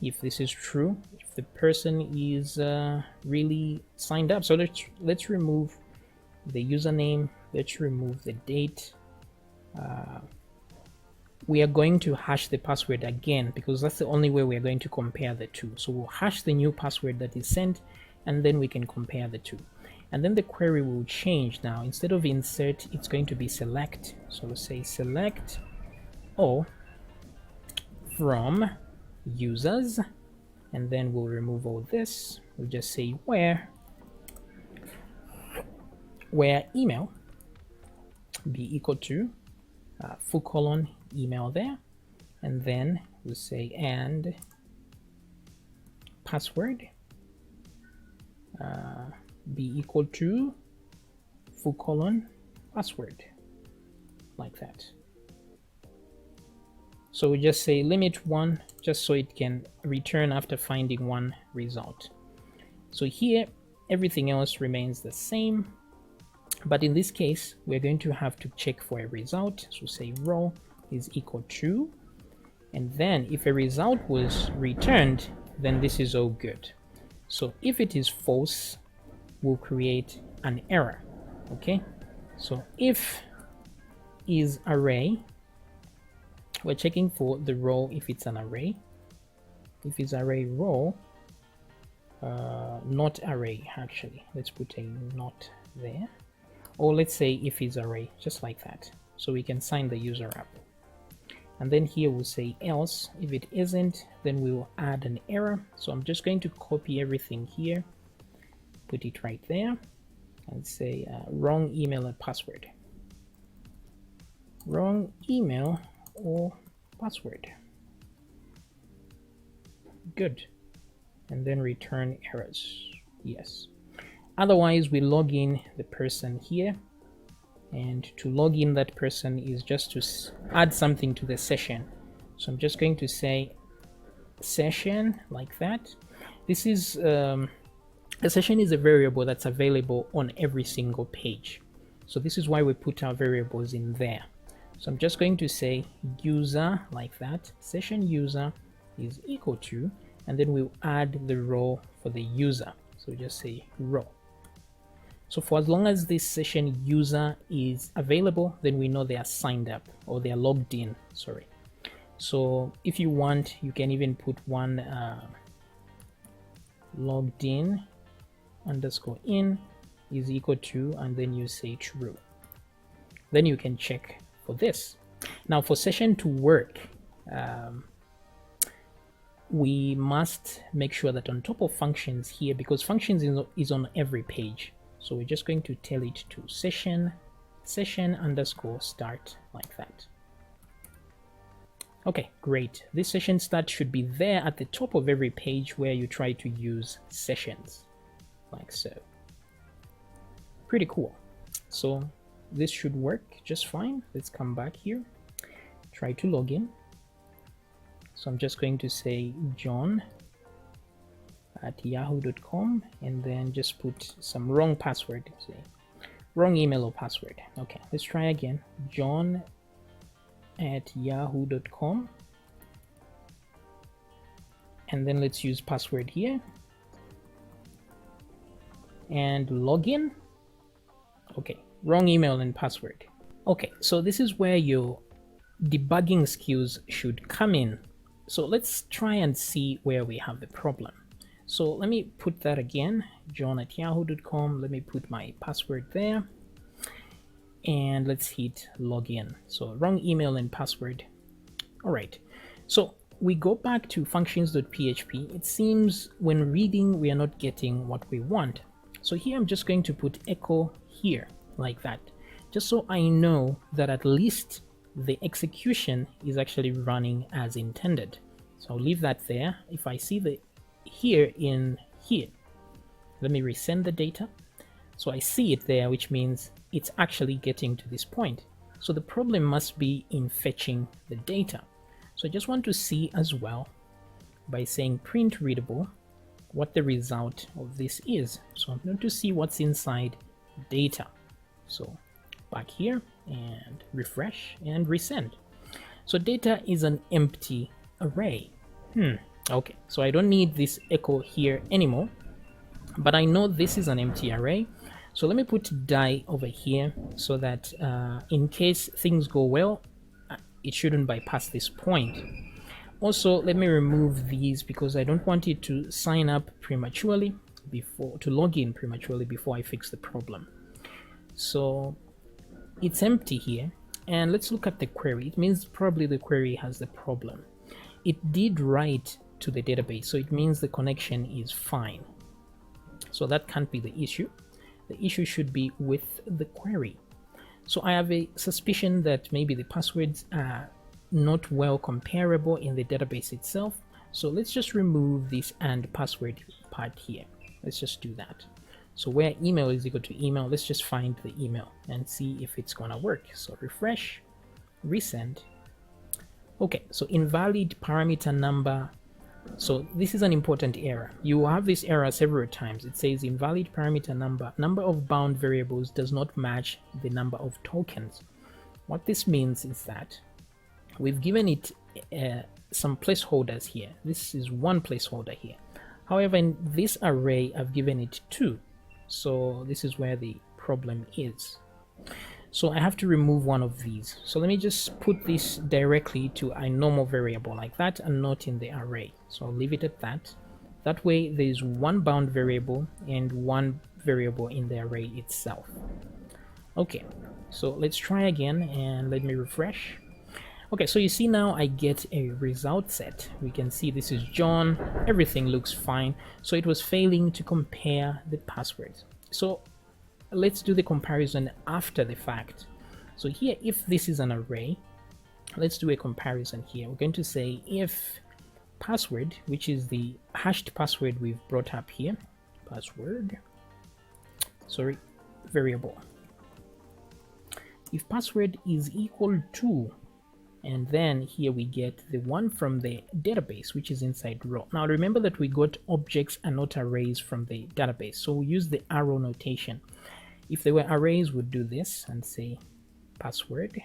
if this is true, if the person is really signed up. So let's remove the username, let's remove the date. We are going to hash the password again because that's the only way we are going to compare the two. So we'll hash the new password that is sent, and then we can compare the two. And then the query will change now. Instead of insert, it's going to be select. So we'll say select all from users, and then we'll remove all this. We'll just say where email be equal to full colon email there, and then we'll say and password be equal to full colon password, like that. So we just say limit 1, just so it can return after finding one result. So here everything else remains the same, but in this case we're going to have to check for a result. So say raw is equal to, and then if a result was returned, then this is all good. So if it is false, we'll create an error. Okay, so if is array, we're checking for the row if it's an array. If it's array row, not array, actually let's put a not there, or let's say if it's array, just like that, so we can sign the user up. And then here we'll say else. If it isn't, then we will add an error. So I'm just going to copy everything here, put it right there, and say wrong email and password. Wrong email or password. Good. And then return errors. Yes. Otherwise, we log in the person here. And to log in that person is just to add something to the session. So I'm just going to say session like that. This is a session is a variable that's available on every single page. So this is why we put our variables in there. So I'm just going to say user like that. Session user is equal to, and then we'll add the row for the user. So just say row. So for as long as this session user is available, then we know they are signed up or they are logged in, sorry. So if you want, you can even put one logged in underscore in is equal to, and then you say true. Then you can check for this. Now for session to work, we must make sure that on top of functions here, because functions is on every page, so we're just going to tell it to session underscore start like that. Okay, great. This session start should be there at the top of every page where you try to use sessions, like so. Pretty cool. So this should work just fine. Let's come back here, try to log in. So I'm just going to say John at yahoo.com and then just put some wrong password, say wrong email or password. Okay, let's try again. John at yahoo.com, and then let's use password here and login. Okay, wrong email and password. Okay, so this is where your debugging skills should come in. So let's try and see where we have the problem. So let me put that again, John at yahoo.com. Let me put my password there and let's hit login. So wrong email and password. All right, so we go back to functions.php. It seems when reading we are not getting what we want. So here I'm just going to put echo here like that, just so I know that at least the execution is actually running as intended. So I'll leave that there. If I see the here in here, let me resend the data. So I see it there, which means it's actually getting to this point. So the problem must be in fetching the data. So I just want to see as well by saying print readable what the result of this is. So I'm going to see what's inside data. So back here and refresh and resend. So data is an empty array. Okay, so I don't need this echo here anymore, but I know this is an empty array. So let me put die over here so that in case things go well, it shouldn't bypass this point. Also, let me remove these because I don't want it to sign up prematurely to log in prematurely before I fix the problem. So it's empty here, and let's look at the query. It means probably the query has the problem. It did write to the database, so it means the connection is fine. So that can't be the issue. The issue should be with the query. So I have a suspicion that maybe the passwords are not well comparable in the database itself. So let's just remove this and password part here. Let's just do that. So where email is equal to email, let's just find the email and see if it's gonna work. So refresh, resend. Okay, so invalid parameter number. So this is an important error. You will have this error several times. It says invalid parameter number of bound variables does not match the number of tokens. What this means is that we've given it some placeholders here. This is one placeholder here. However, in this array, I've given it 2. So this is where the problem is. So I have to remove one of these. So let me just put this directly to a normal variable like that and not in the array. So I'll leave it at that. That way there's one bound variable and one variable in the array itself. Okay, so let's try again and let me refresh. Okay, so you see now I get a result set. We can see this is John, everything looks fine. So it was failing to compare the passwords. So let's do the comparison after the fact. So here, if this is an array, let's do a comparison here. We're going to say if password, which is the hashed password we've brought up here, variable. If password is equal to, and then here we get the one from the database, which is inside row. Now remember that we got objects and not arrays from the database, so we use the arrow notation. If they were arrays, we'd do this and say password,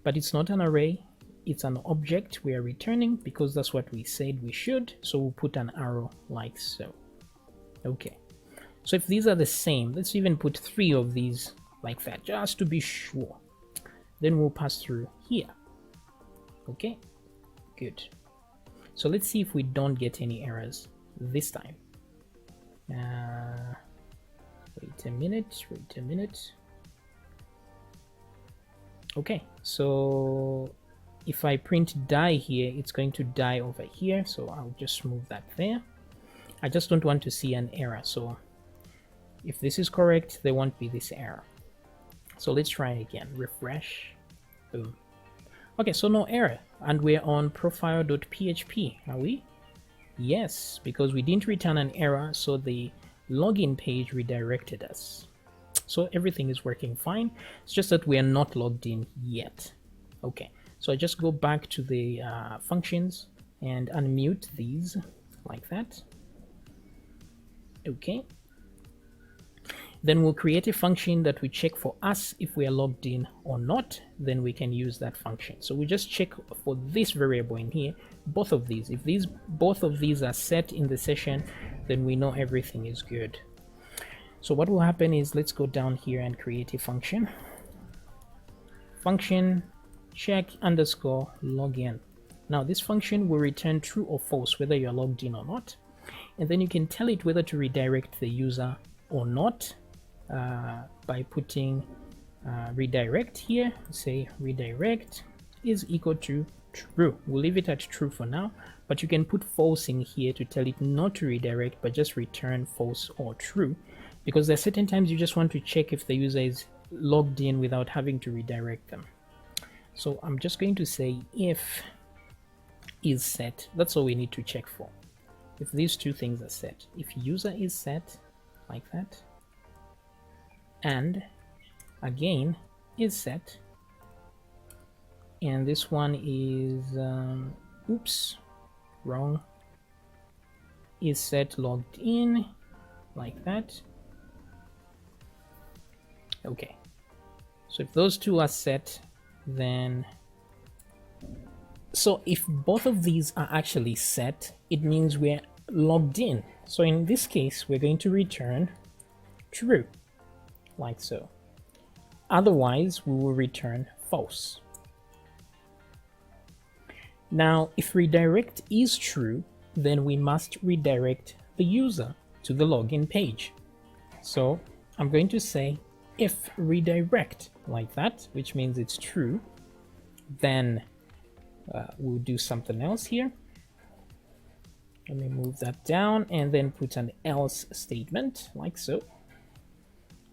but it's not an array, it's an object we are returning because that's what we said we should, so we'll put an arrow like so. Okay, so if these are the same, let's even put 3 of these like that, just to be sure. Then we'll pass through here. Okay, good. So let's see if we don't get any errors this time. Wait a minute. Okay, so if I print die here, it's going to die over here, so I'll just move that there. I just don't want to see an error, so if this is correct, there won't be this error. So let's try again, refresh, boom. Okay, so no error, and we're on profile.php, are we? Yes, because we didn't return an error, so the login page redirected us. So everything is working fine, it's just that we are not logged in yet. Okay, so I just go back to the functions and unmute these like that. Okay. Then we'll create a function that we check for us if we are logged in or not, then we can use that function. So we just check for this variable in here, both of these. If both of these are set in the session, then we know everything is good. So what will happen is, let's go down here and create a function. Function check underscore login. Now this function will return true or false, whether you're logged in or not. And then you can tell it whether to redirect the user or not. By putting redirect here, say redirect is equal to true. We'll leave it at true for now, but you can put false in here to tell it not to redirect, but just return false or true, because there are certain times you just want to check if the user is logged in without having to redirect them. So I'm just going to say if is set. That's all we need to check for. If these two things are set, if user is set like that, and again is set, and this one is oops, wrong, is set logged in like that. Okay, so if those two are set, then so if both of these are actually set, it means we're logged in. So in this case, we're going to return true, like so. Otherwise, we will return false. Now, if redirect is true, then we must redirect the user to the login page. So I'm going to say if redirect like that, which means it's true, then we'll do something else here. Let me move that down and then put an else statement like so.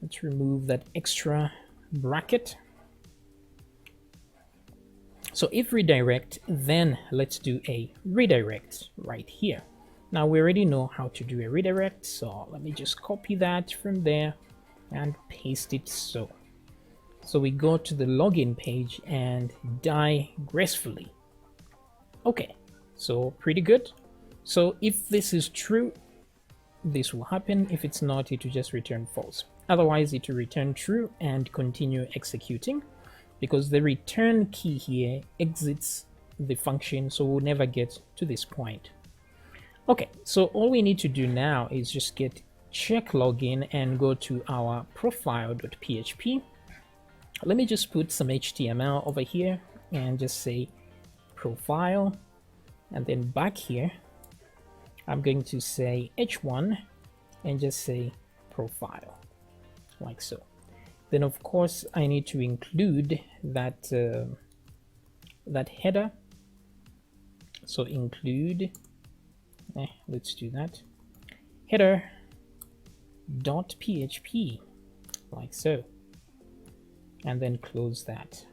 Let's remove that extra bracket. So if redirect, then let's do a redirect right here. Now we already know how to do a redirect, so let me just copy that from there and paste it so. So we go to the login page and die gracefully. Okay, so pretty good. So if this is true, this will happen. If it's not, it will just return false. Otherwise, it will return true and continue executing, because the return key here exits the function, so we'll never get to this point. Okay, so all we need to do now is just get check login and go to our profile.php. Let me just put some HTML over here and just say profile, and then back here I'm going to say h1 and just say profile, like so. Then of course I need to include that that header, so include let's do that, header.php, like so, and then close that.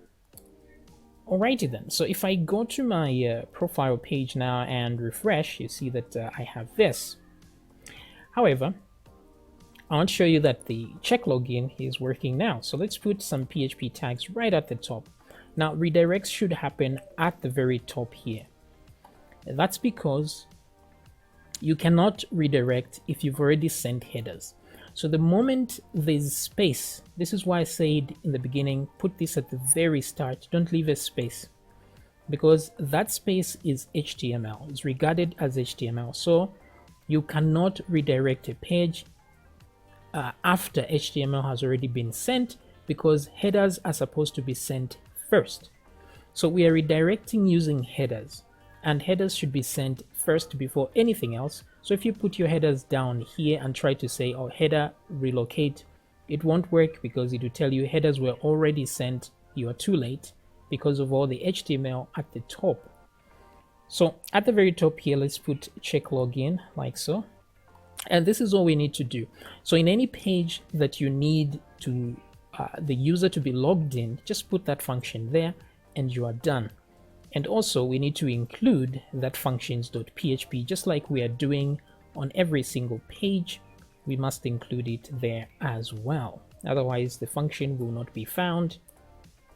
Alrighty then, so if I go to my profile page now and refresh, you see that I have this. However, I want to show you that the check login is working now. So let's put some PHP tags right at the top. Now redirects should happen at the very top here. That's because you cannot redirect if you've already sent headers. So the moment there's space, this is why I said in the beginning, put this at the very start, don't leave a space, because that space is HTML, it's regarded as HTML. So you cannot redirect a page after HTML has already been sent, because headers are supposed to be sent first. So we are redirecting using headers, and headers should be sent first before anything else. So if you put your headers down here and try to say, oh, header relocate, it won't work, because it will tell you headers were already sent, you are too late because of all the HTML at the top. So at the very top here, let's put check login, like so. And this is all we need to do. So in any page that you need to the user to be logged in, just put that function there and you are done. And also we need to include that functions.php, just like we are doing on every single page. We must include it there as well. Otherwise the function will not be found.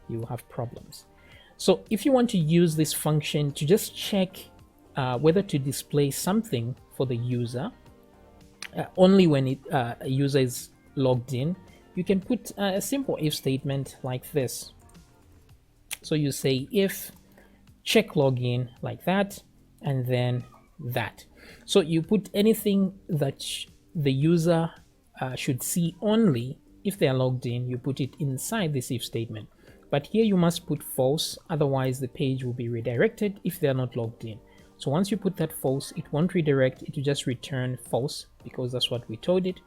You will have problems. So if you want to use this function to just check whether to display something for the user, only when a user is logged in, you can put a simple if statement like this. So you say if check login, like that, and then that. So you put anything that the user should see only if they are logged in, you put it inside this if statement. But here you must put false, otherwise the page will be redirected if they are not logged in. So once you put that false, it won't redirect, it will just return false, because that's what we told it.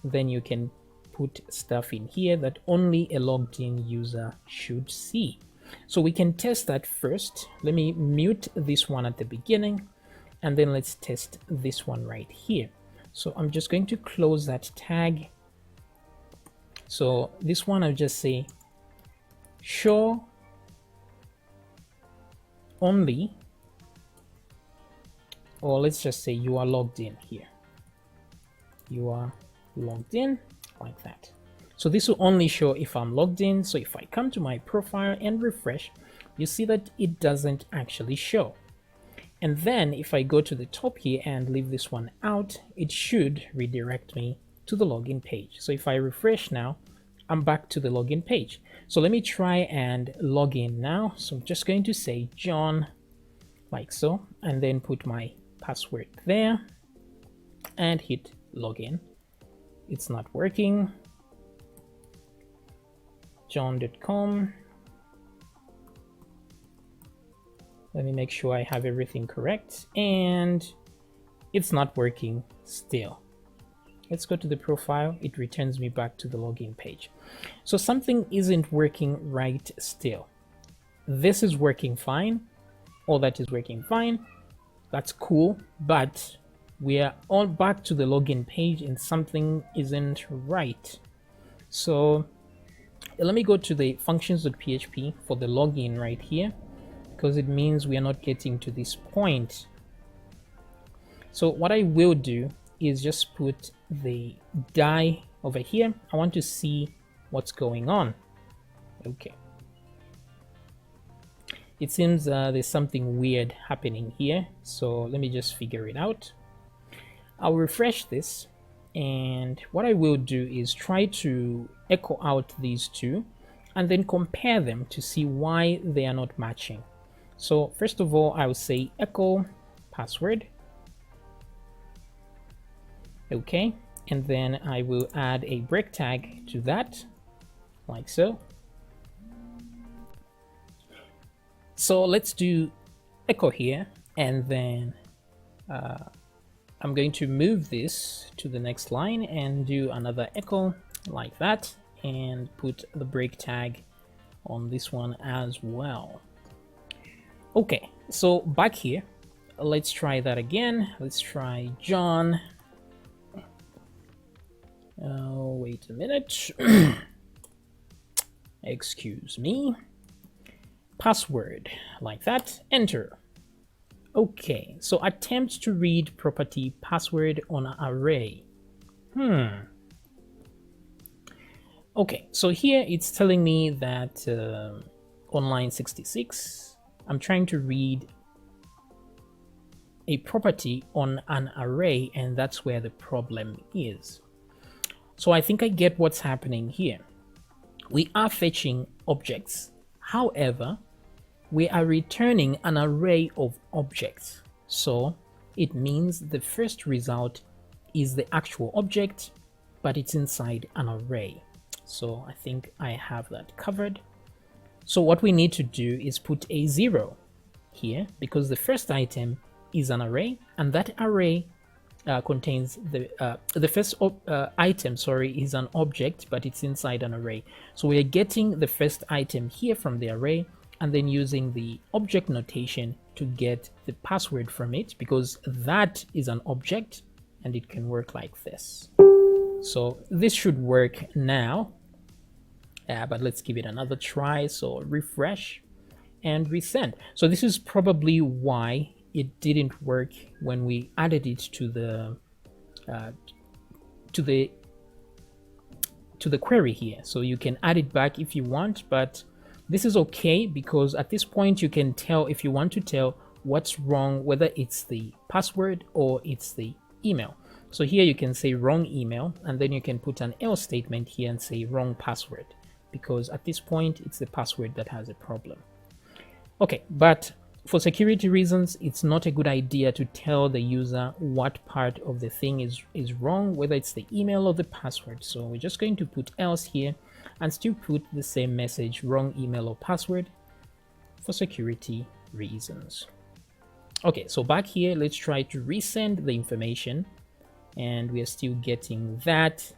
Then you can put stuff in here that only a logged in user should see. So we can test that first. Let me mute this one at the beginning, and then let's test this one right here. So I'm just going to close that tag. So this one I'll just say show only, or let's just say you are logged in here. You are logged in, like that. So this will only show if I'm logged in. So if I come to my profile and refresh, you see that it doesn't actually show. And then if I go to the top here and leave this one out, it should redirect me to the login page. So if I refresh now, I'm back to the login page. So let me try and log in now. So I'm just going to say John, like so, and then put my password there and hit login. It's not working. John.com. Let me make sure I have everything correct, and it's not working still. Let's go to the profile. It returns me back to the login page. So something isn't working right still. This is working fine. All that is working fine. That's cool, but we are all back to the login page and something isn't right. So let me go to the functions.php for the login right here, because it means we are not getting to this point. So what I will do is just put the die over here. I want to see what's going on. Okay. It seems there's something weird happening here. So let me just figure it out. I'll refresh this. And what I will do is try to echo out these two and then compare them to see why they are not matching. So first of all, I will say echo password. Okay, and then I will add a break tag to that, like so. So let's do echo here, and then I'm going to move this to the next line and do another echo like that, and put the break tag on this one as well. Okay, so back here, let's try that again. Let's try John. Oh, wait a minute. Excuse me. Password, like that, enter. Okay, so attempt to read property password on array. Okay, so here it's telling me that on line 66, I'm trying to read a property on an array, and that's where the problem is. So I think I get what's happening here. We are fetching objects. However, we are returning an array of objects. So it means the first result is the actual object, but it's inside an array. So I think I have that covered. So what we need to do is put a 0 here, because the first item is an array, and that array contains the first item, is an object, but it's inside an array. So we are getting the first item here from the array, and then using the object notation to get the password from it, because that is an object and it can work like this. So this should work now, but let's give it another try. So refresh and resend. So this is probably why it didn't work when we added it to the query here. So you can add it back if you want, but this is okay, because at this point you can tell, if you want to tell what's wrong, whether it's the password or it's the email. So here you can say wrong email, and then you can put an else statement here and say wrong password, because at this point it's the password that has a problem. Okay, but for security reasons, it's not a good idea to tell the user what part of the thing is wrong, whether it's the email or the password. So we're just going to put else here and still put the same message, wrong email or password, for security reasons. Okay, so back here, let's try to resend the information, and we are still getting that.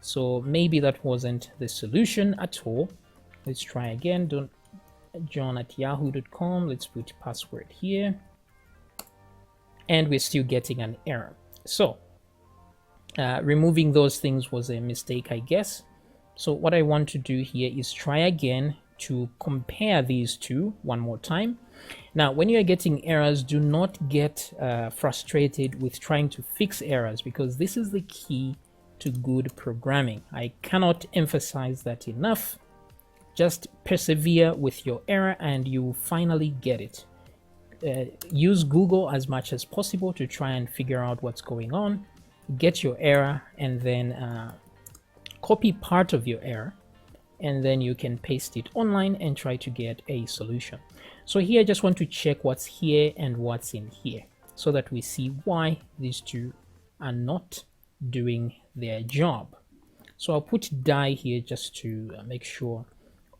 So maybe that wasn't the solution at all. Let's try again. John@yahoo.com. Let's put password here, and we're still getting an error. So removing those things was a mistake, I guess. So what I want to do here is try again to compare these two one more time. Now, when you are getting errors, do not get frustrated with trying to fix errors, because this is the key to good programming. I cannot emphasize that enough. Just persevere with your error and you will finally get it. Use Google as much as possible to try and figure out what's going on. Get your error, and then copy part of your error, and then you can paste it online and try to get a solution. So here I just want to check what's here and what's in here, so that we see why these two are not doing their job. So I'll put die here just to make sure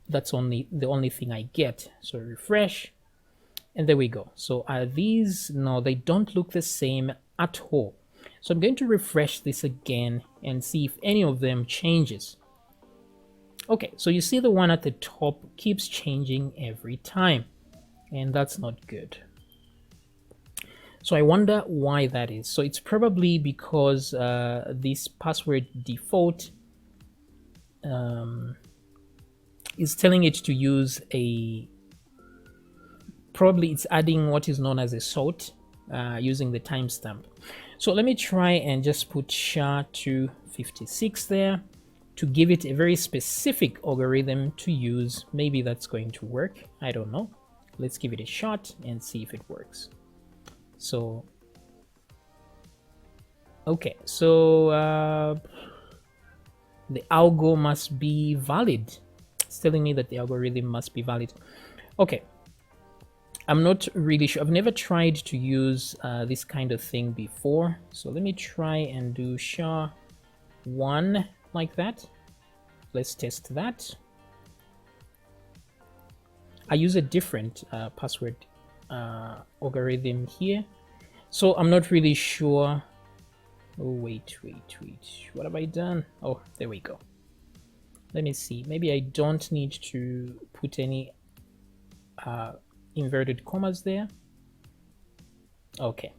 that's the only thing I get. So refresh, and there we go. So are these? No, they don't look the same at all. So I'm going to refresh this again and see if any of them changes. Okay, so you see the one at the top keeps changing every time, and that's not good. So I wonder why that is. So it's probably because this password default is telling it to use probably it's adding what is known as a sort using the timestamp. So let me try and just put SHA-256 there to give it a very specific algorithm to use. Maybe that's going to work. I don't know. Let's give it a shot and see if it works. So, okay, so the algo must be valid. It's telling me that the algorithm must be valid. Okay, I'm not really sure. I've never tried to use this kind of thing before. So let me try and do SHA-1 like that. Let's test that. I use a different password algorithm here. So I'm not really sure. Oh, wait. What have I done? Oh, there we go. Let me see. Maybe I don't need to put any inverted commas there. Okay,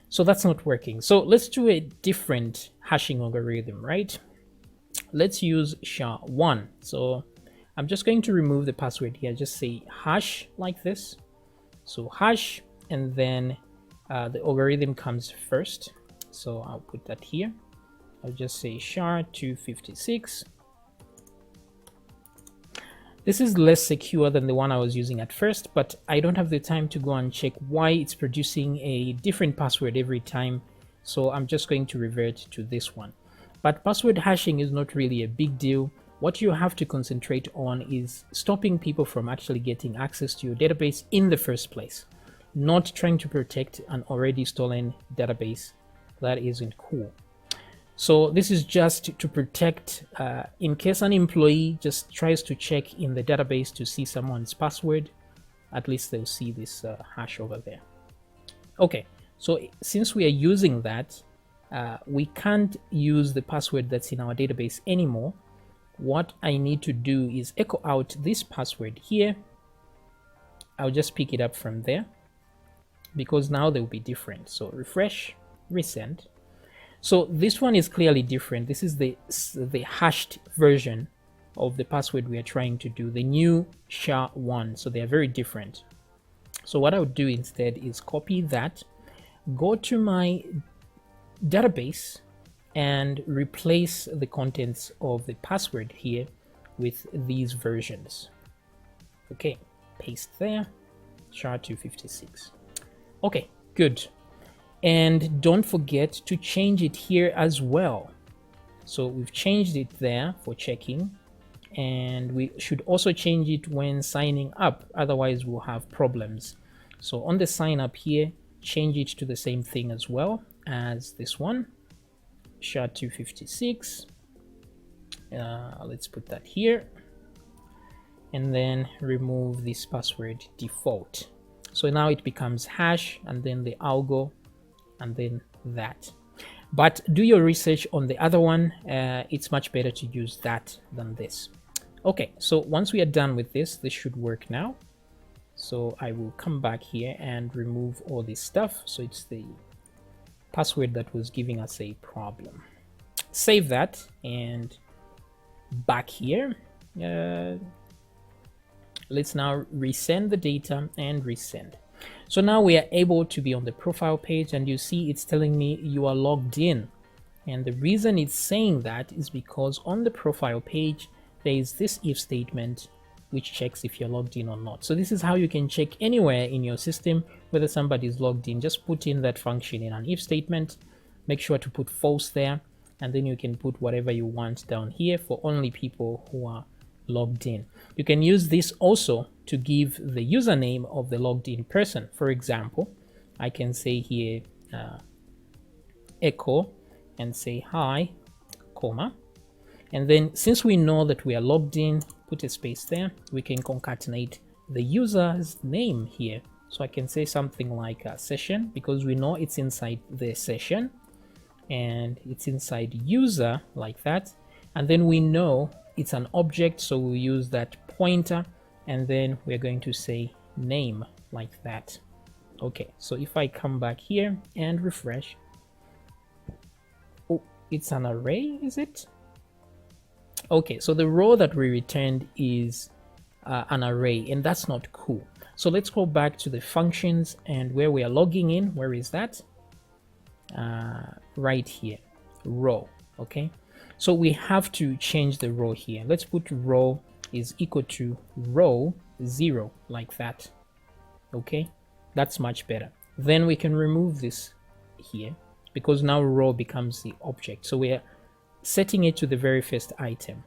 so that's not working. So let's do a different hashing algorithm, right? Let's use SHA-1. So I'm just going to remove the password here. Just say hash like this. So hash, and then the algorithm comes first. So I'll put that here. I'll just say SHA-256. This is less secure than the one I was using at first, but I don't have the time to go and check why it's producing a different password every time. So I'm just going to revert to this one. But password hashing is not really a big deal. What you have to concentrate on is stopping people from actually getting access to your database in the first place, not trying to protect an already stolen database. That isn't cool. So this is just to protect in case an employee just tries to check in the database to see someone's password, at least they'll see this hash over there. Okay, so since we are using that, we can't use the password that's in our database anymore. What I need to do is echo out this password here. I'll just pick it up from there because now they'll be different. So refresh, resend. So this one is clearly different. This is the hashed version of the password we are trying to do, the new SHA-1. So they are very different. So what I would do instead is copy that, go to my database and replace the contents of the password here with these versions. Okay, paste there, SHA-256. Okay, good. And don't forget to change it here as well. So we've changed it there for checking, and we should also change it when signing up, otherwise we'll have problems. So on the sign up here, change it to the same thing as well as this one, SHA-256. Let's put that here, and then remove this password default. So now it becomes hash, and then the algo, and then that. But do your research on the other one. It's much better to use that than this. Okay, so once we are done with this, this should work now. So I will come back here and remove all this stuff. So it's the password that was giving us a problem. Save that, and back here, let's now resend the data and resend. So now we are able to be on the profile page, and you see it's telling me you are logged in. And the reason it's saying that is because on the profile page, there is this if statement which checks if you're logged in or not. So this is how you can check anywhere in your system whether somebody is logged in. Just put in that function in an if statement, make sure to put false there, and then you can put whatever you want down here for only people who are logged in. You can use this also to give the username of the logged in person. For example, I can say here echo and say hi, comma, and then since we know that we are logged in, put a space there, we can concatenate the user's name here. So I can say something like session, because we know it's inside the session and it's inside user like that, and then we know it's an object, so we'll use that pointer, and then we're going to say name like that. Okay, so if I come back here and refresh, oh, it's an array, is it? Okay, so the row that we returned is an array, and that's not cool. So let's go back to the functions, and where we are logging in, where is that? Right here, row. Okay, so we have to change the row here. Let's put row is equal to row 0 like that. Okay, that's much better. Then we can remove this here, because now row becomes the object. So we're setting it to the very first item.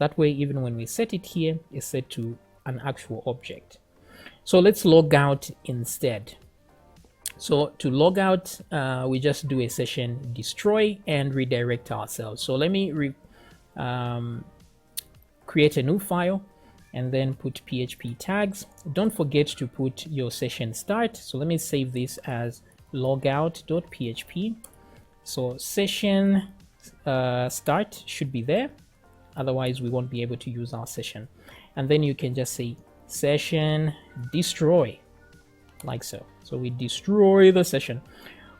That way, even when we set it here, it's set to an actual object. So let's log out instead. So to log out, we just do a session destroy and redirect ourselves. So let me create a new file and then put PHP tags. Don't forget to put your session start. So let me save this as logout.php. So session start should be there. Otherwise, we won't be able to use our session. And then you can just say session destroy, like so. So we destroy the session.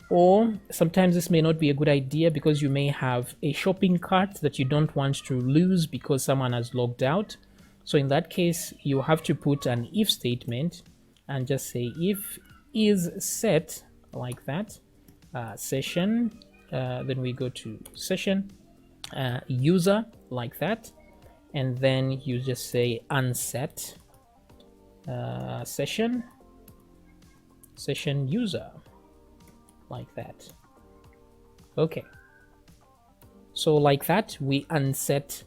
Or sometimes this may not be a good idea because you may have a shopping cart that you don't want to lose because someone has logged out. So in that case, you have to put an if statement and just say if is set, like that, session, then we go to session, user, like that, and then you just say unset session user, like that. Okay, so like that we unset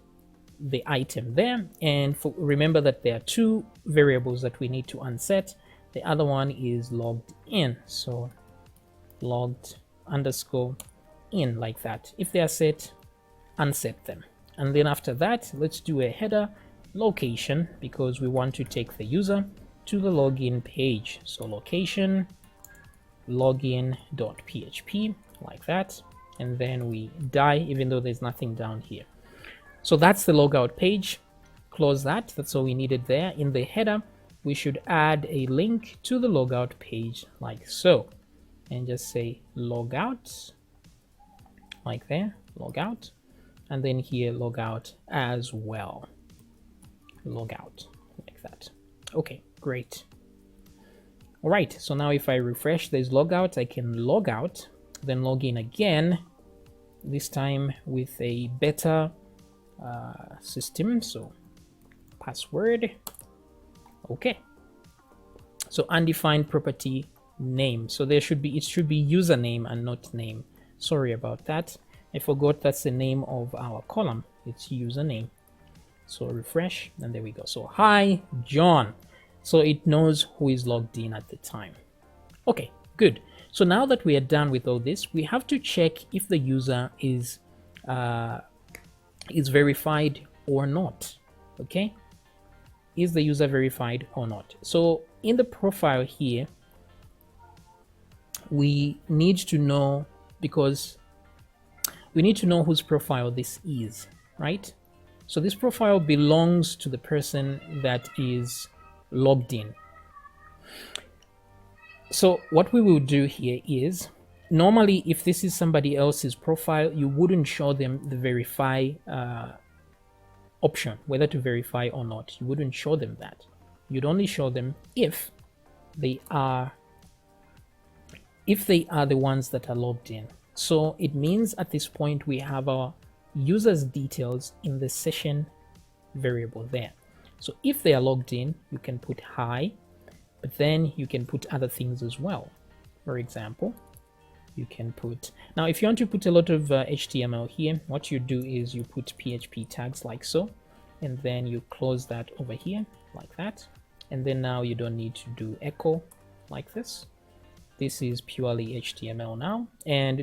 the item there, and remember that there are two variables that we need to unset. The other one is logged in, so logged underscore in, like that. If they are set, unset them. And then after that, let's do a header location because we want to take the user to the login page. So location login.php, like that, and then we die even though there's nothing down here. So that's the logout page. Close that. That's all we needed there. In the header, we should add a link to the logout page, like so, and just say logout, like there, logout, and then here logout as well, logout, like that. Okay, great. All right, so now if I refresh, there's logout. I can log out, then log in again, this time with a better system. So password. Okay, so undefined property name. So there should be, it should be username and not name. Sorry about that. I forgot that's the name of our column. It's username. So refresh, and there we go. So hi, John. So it knows who is logged in at the time. Okay, good. So now that we are done with all this, we have to check if the user is verified or not. Okay, is the user verified or not? So in the profile here, we need to know, because we need to know whose profile this is, right? So this profile belongs to the person that is logged in. So what we will do here is, normally if this is somebody else's profile, you wouldn't show them the verify option, whether to verify or not. You wouldn't show them that. You'd only show them if they are the ones that are logged in. So it means at this point we have our user's details in the session variable there. So if they are logged in, you can put hi, but then you can put other things as well. For example, you can put, now if you want to put a lot of HTML here, what you do is you put PHP tags like so, and then you close that over here like that. And then now you don't need to do echo like this. This is purely HTML now,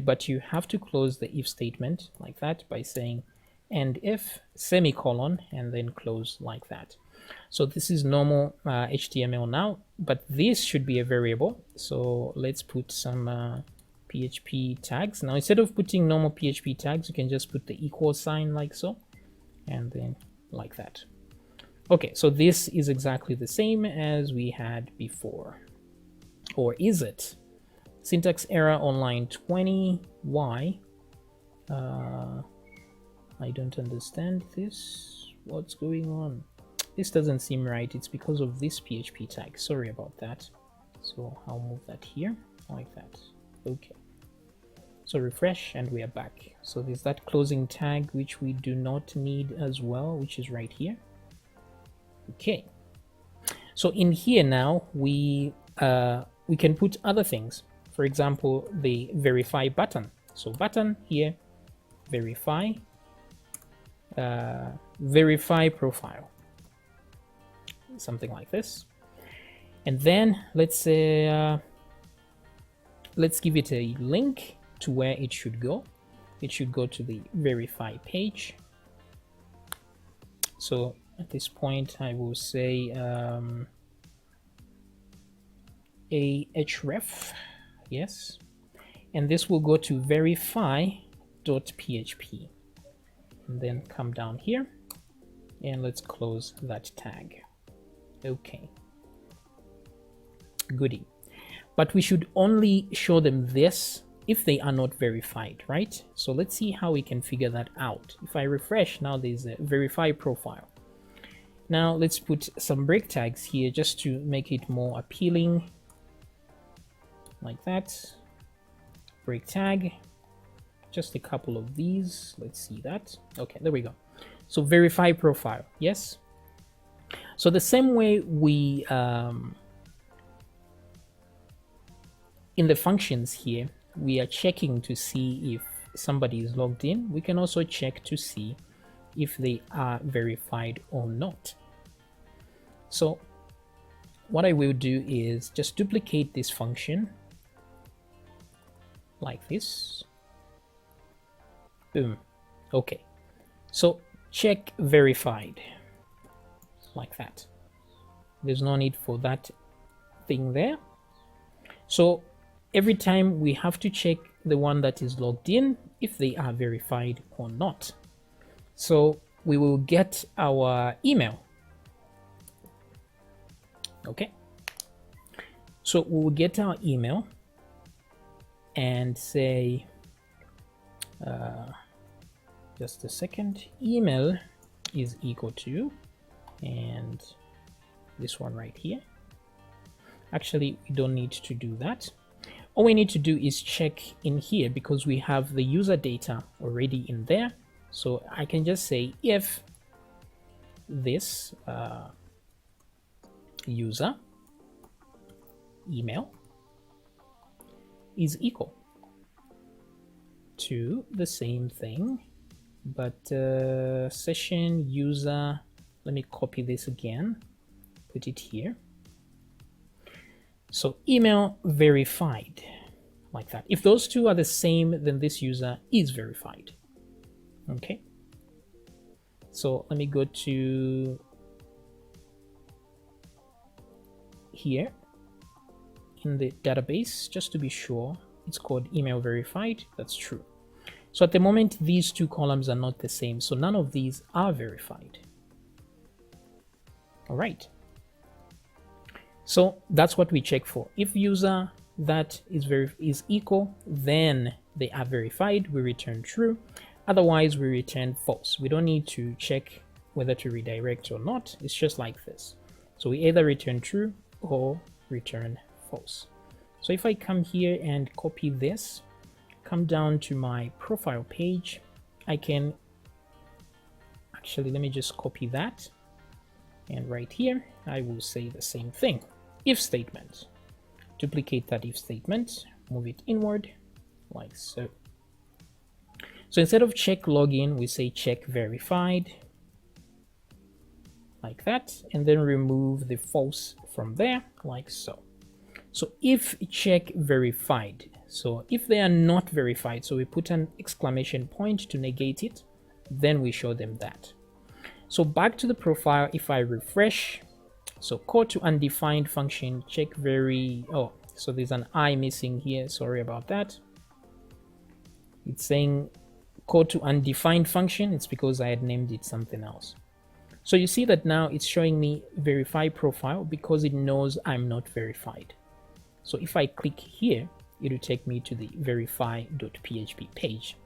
but you have to close the if statement like that by saying and if semicolon and then close like that. So this is normal HTML now, but this should be a variable. So let's put some PHP tags. Now instead of putting normal PHP tags, you can just put the equal sign like so, and then like that. Okay, so this is exactly the same as we had before. Or is it? Syntax error on line 20. Why? I don't understand this. What's going on? This doesn't seem right. It's because of this PHP tag. Sorry about that. So I'll move that here like that. Okay. So refresh and we are back. So there's that closing tag which we do not need as well, which is right here. Okay. So in here now we can put other things. For example, the verify button. So button here, verify, verify profile, something like this. And then let's say let's give it a link to where it should go. It should go to the verify page. So at this point I will say a href, yes, and this will go to verify.php, and then come down here and let's close that tag. Okay, goody. But we should only show them this if they are not verified, right? So let's see how we can figure that out. If I refresh, now there's a verify profile. Now let's put some break tags here just to make it more appealing, like that. Break tag, just a couple of these. Let's see that. Okay, there we go. So verify profile, yes. So the same way we in the functions here, we are checking to see if somebody is logged in. We can also check to see if they are verified or not. So what I will do is just duplicate this function like this. Boom. Okay. So check verified like that. There's no need for that thing there. So every time we have to check the one that is logged in if they are verified or not. So we will get our email. Okay. So we will get our email and say, just a second, email is equal to, and this one right here. Actually, we don't need to do that. All we need to do is check in here because we have the user data already in there. So I can just say if this user email is equal to the same thing, but session user, let me copy this again, put it here. So email verified, like that. If those two are the same, then this user is verified. Okay. So let me go to here in the database just to be sure. It's called email verified. That's true. So at the moment, these two columns are not the same. So none of these are verified. All right. So that's what we check for. If user that is equal, then they are verified. We return true. Otherwise, we return false. We don't need to check whether to redirect or not. It's just like this. So we either return true or return false. So if I come here and copy this, come down to my profile page, I can actually, let me just copy that. And right here, I will say the same thing. If statement. Duplicate that if statement, move it inward like so. So instead of check login, we say check verified like that, and then remove the false from there like so. So if check verified, so if they are not verified, so we put an exclamation point to negate it, then we show them that. So back to the profile, if I refresh, so call to undefined function, check so there's an I missing here, sorry about that. It's saying call to undefined function, it's because I had named it something else. So you see that now it's showing me verify profile because it knows I'm not verified. So if I click here, it will take me to the verify.php page.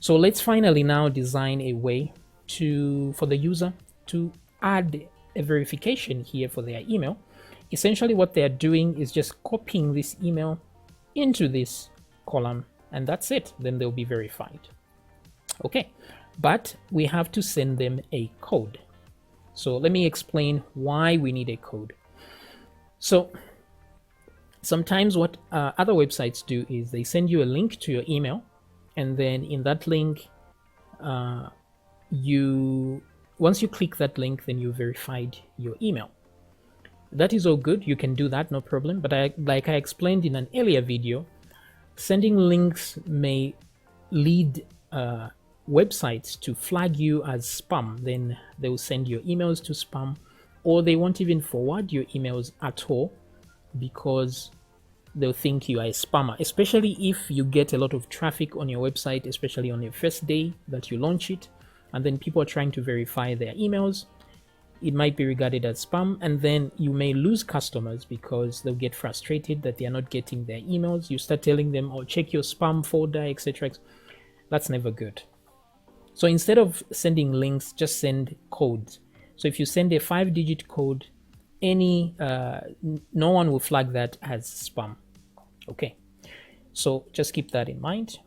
So let's finally now design a way for the user to add a verification here for their email. Essentially what they're doing is just copying this email into this column, and that's it. Then they'll be verified. Okay, but we have to send them a code. So let me explain why we need a code. So sometimes what other websites do is they send you a link to your email, and then in that link you once you click that link, then you verified your email. That is all good. You can do that, no problem. But like I explained in an earlier video, sending links may lead websites to flag you as spam. Then they will send your emails to spam, or they won't even forward your emails at all because they'll think you are a spammer, especially if you get a lot of traffic on your website, especially on your first day that you launch it, and then people are trying to verify their emails. It might be regarded as spam, and then you may lose customers because they'll get frustrated that they are not getting their emails. You start telling them, oh, check your spam folder, etc. That's never good. So instead of sending links, just send codes. So if you send a 5-digit code, no one will flag that as spam. Okay, so just keep that in mind.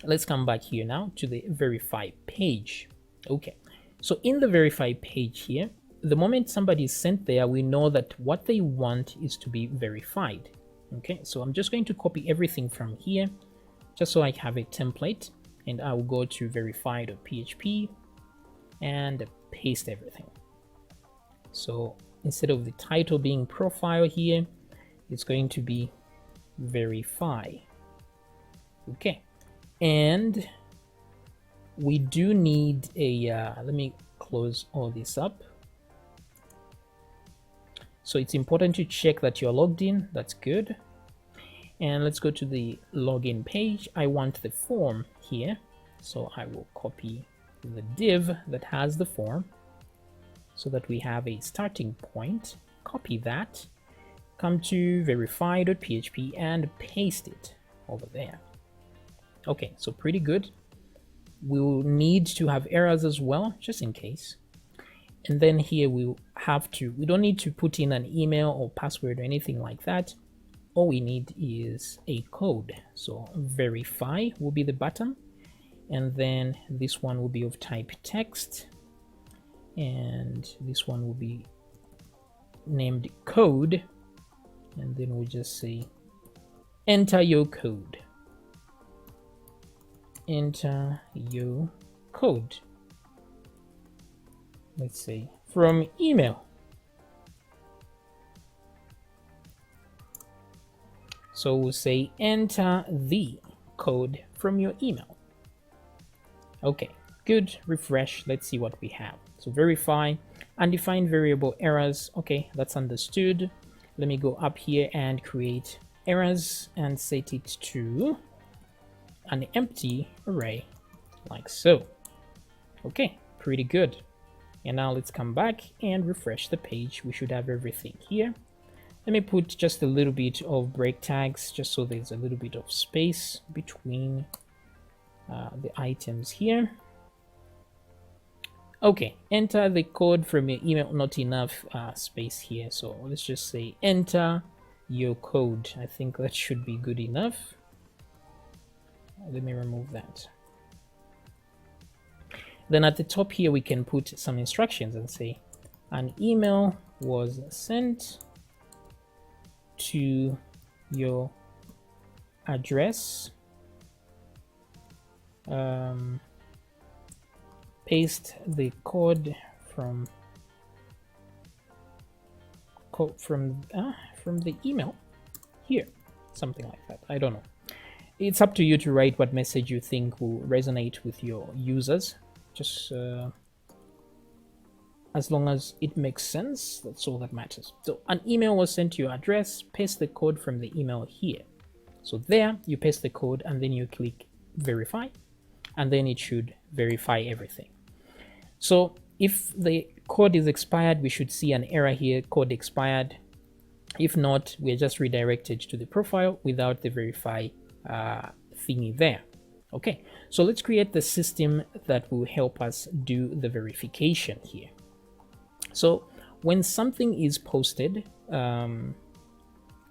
Let's come back here now to the verify page. Okay, so in the verify page here, the moment somebody is sent there, we know that what they want is to be verified. Okay, so I'm just going to copy everything from here just so I have a template, and I will go to verify.php and paste everything. So instead of the title being profile here, it's going to be verify. Okay, and we do need a let me close all this up. So it's important to check that you're logged in. That's good. And let's go to the login page. I want the form here, so I will copy the div that has the form so that we have a starting point. Copy that, come to verify.php and paste it over there. Okay, so pretty good. We'll need to have errors as well, just in case. And then here we don't need to put in an email or password or anything like that. All we need is a code. So verify will be the button, and then this one will be of type text, and this one will be named code, and then we'll just say enter your code. Enter your code. Let's say from email. So we'll say enter the code from your email. Okay, good. Refresh. Let's see what we have. So verify, undefined variable errors. Okay, that's understood. Let me go up here and create errors and set it to an empty array like so. Okay, pretty good. And now let's come back and refresh the page. We should have everything here. Let me put just a little bit of break tags just so there's a little bit of space between the items here. Okay, enter the code from your email. Not enough space here, so let's just say enter your code. I think that should be good enough. Let me remove that. Then at the top here we can put some instructions and say an email was sent to your address. Paste the code from the email here, something like that. I don't know. It's up to you to write what message you think will resonate with your users. Just as long as it makes sense, that's all that matters. So an email was sent to your address, paste the code from the email here. So there you paste the code and then you click verify, and then it should verify everything. So if the code is expired, we should see an error here, code expired. If not, we're just redirected to the profile without the verify thingy there. Okay, so let's create the system that will help us do the verification here. So when something is posted, let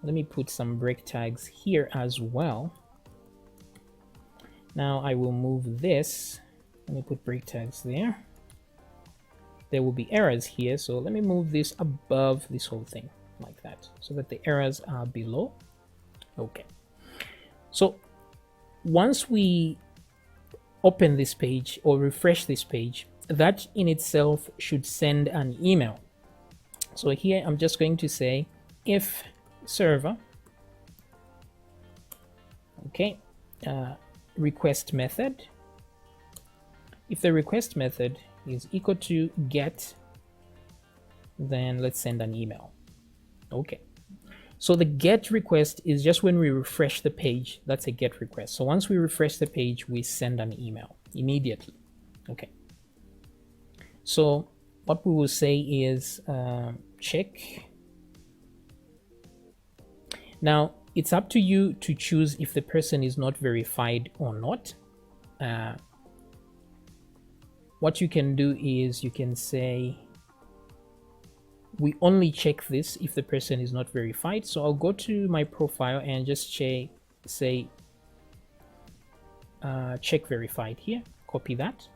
me put some break tags here as well. Now I will move this. Let me put break tags there. There will be errors here, so let me move this above this whole thing like that so that the errors are below. Okay, so once we open this page or refresh this page, that in itself should send an email. So here I'm just going to say if server, okay, request method. If the request method is equal to get, then let's send an email. Okay. So the get request is just when we refresh the page, that's a get request. So once we refresh the page, we send an email immediately. Okay. So what we will say is check. Now it's up to you to choose if the person is not verified or not. What you can do is you can say we only check this if the person is not verified. So I'll go to my profile and just say check verified here, copy that,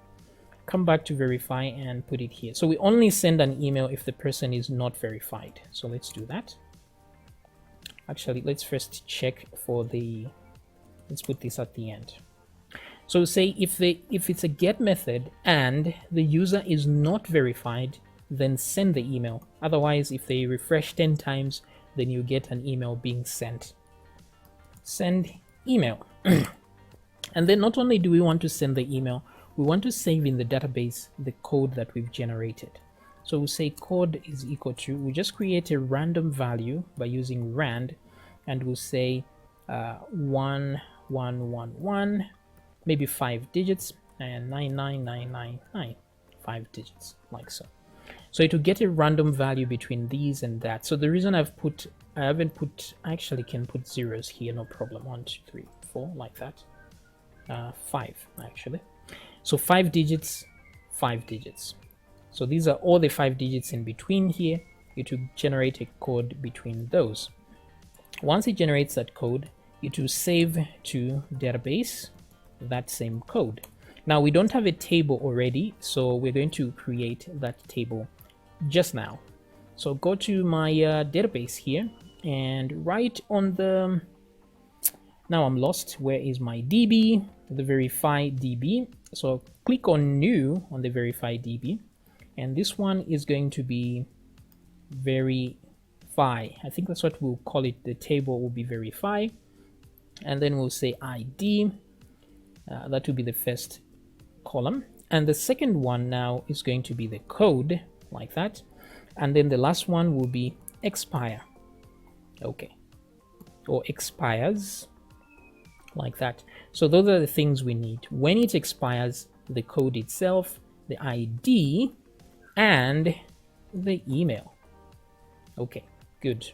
come back to verify and put it here. So we only send an email if the person is not verified. So let's do that. Actually, let's first check for the, let's put this at the end. So say if it's a get method and the user is not verified, then send the email. Otherwise, if they refresh 10 times, then you get an email being sent. Send email. And then not only do we want to send the email, we want to save in the database the code that we've generated. So we'll say code is equal to, we just create a random value by using rand, and we'll say 1111, maybe 5 digits, and 99999, 5 digits, like so. So it will get a random value between these and that. So the reason I haven't put, I actually can put zeros here, no problem. 1, 2, 3, 4, like that. 5 actually. So 5 digits, 5 digits. So these are all the 5 digits in between here. It will generate a code between those. Once it generates that code, it will save to database that same code. Now we don't have a table already, so we're going to create that table just now. So go to my database here and right on the, now I'm lost, where is my DB? The verify DB. So click on new on the verify DB, and this one is going to be verify. I think that's what we'll call it. The table will be verify, and then we'll say ID. That will be the first column, and the second one now is going to be the code, like that, and then the last one will be expire. Okay, or expires, like that. So those are the things we need. When it expires, the code itself, the ID, and the email. Okay, good.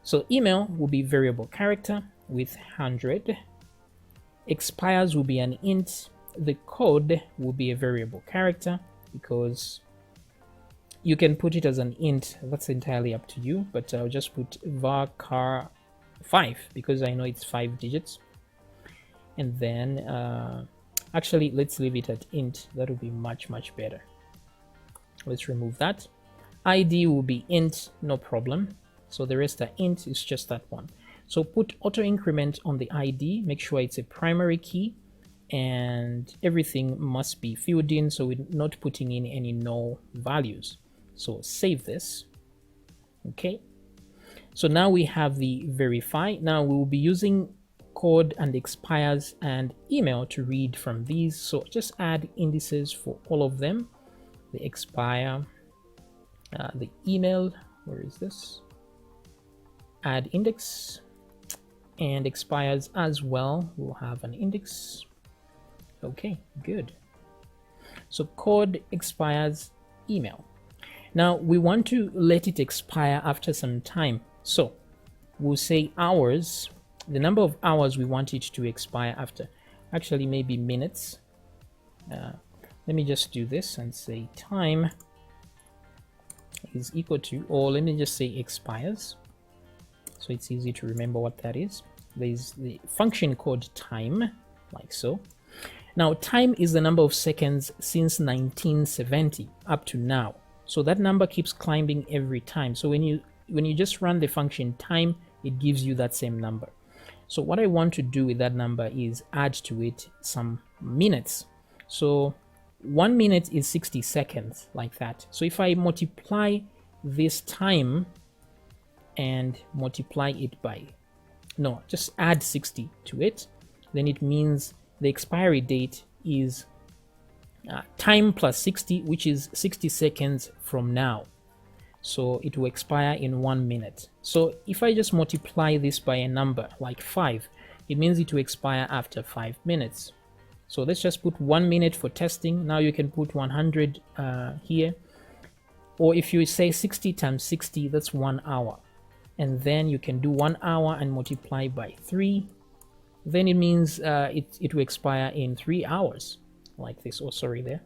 So email will be variable character with 100. Expires will be an int. The code will be a variable character, because you can put it as an int, that's entirely up to you, but I'll just put varchar 5 because I know it's 5 digits. And then actually let's leave it at int. That will be much better. Let's remove that. ID will be int, no problem. So the rest are int, it's just that one. So put auto increment on the ID, make sure it's a primary key, and everything must be filled in, so we're not putting in any null values. So save this. Okay, so now we have the verify. Now we will be using code and expires and email to read from these, so just add indices for all of them. The expire, the email, where is this? Add index, and expires as well will have an index. Okay, good. So code, expires, email. Now we want to let it expire after some time, so we'll say hours, the number of hours we want it to expire after. Actually, maybe minutes. Let me just do this and say time is equal to, or let me just say expires, so it's easy to remember what that is. There's the function called time, like so. Now time is the number of seconds since 1970 up to now, so that number keeps climbing every time. So when you just run the function time, it gives you that same number. So what I want to do with that number is add to it some minutes. So 1 minute is 60 seconds, like that. So if I multiply this time and multiply it by, no, just add 60 to it, then it means the expiry date is time plus 60, which is 60 seconds from now. So it will expire in 1 minute. So if I just multiply this by a number like 5, it means it will expire after 5 minutes. So let's just put 1 minute for testing. Now you can put 100 here. Or if you say 60 times 60, that's 1 hour. And then you can do 1 hour and multiply by 3. Then it means it will expire in 3 hours, like this. Oh, sorry, there,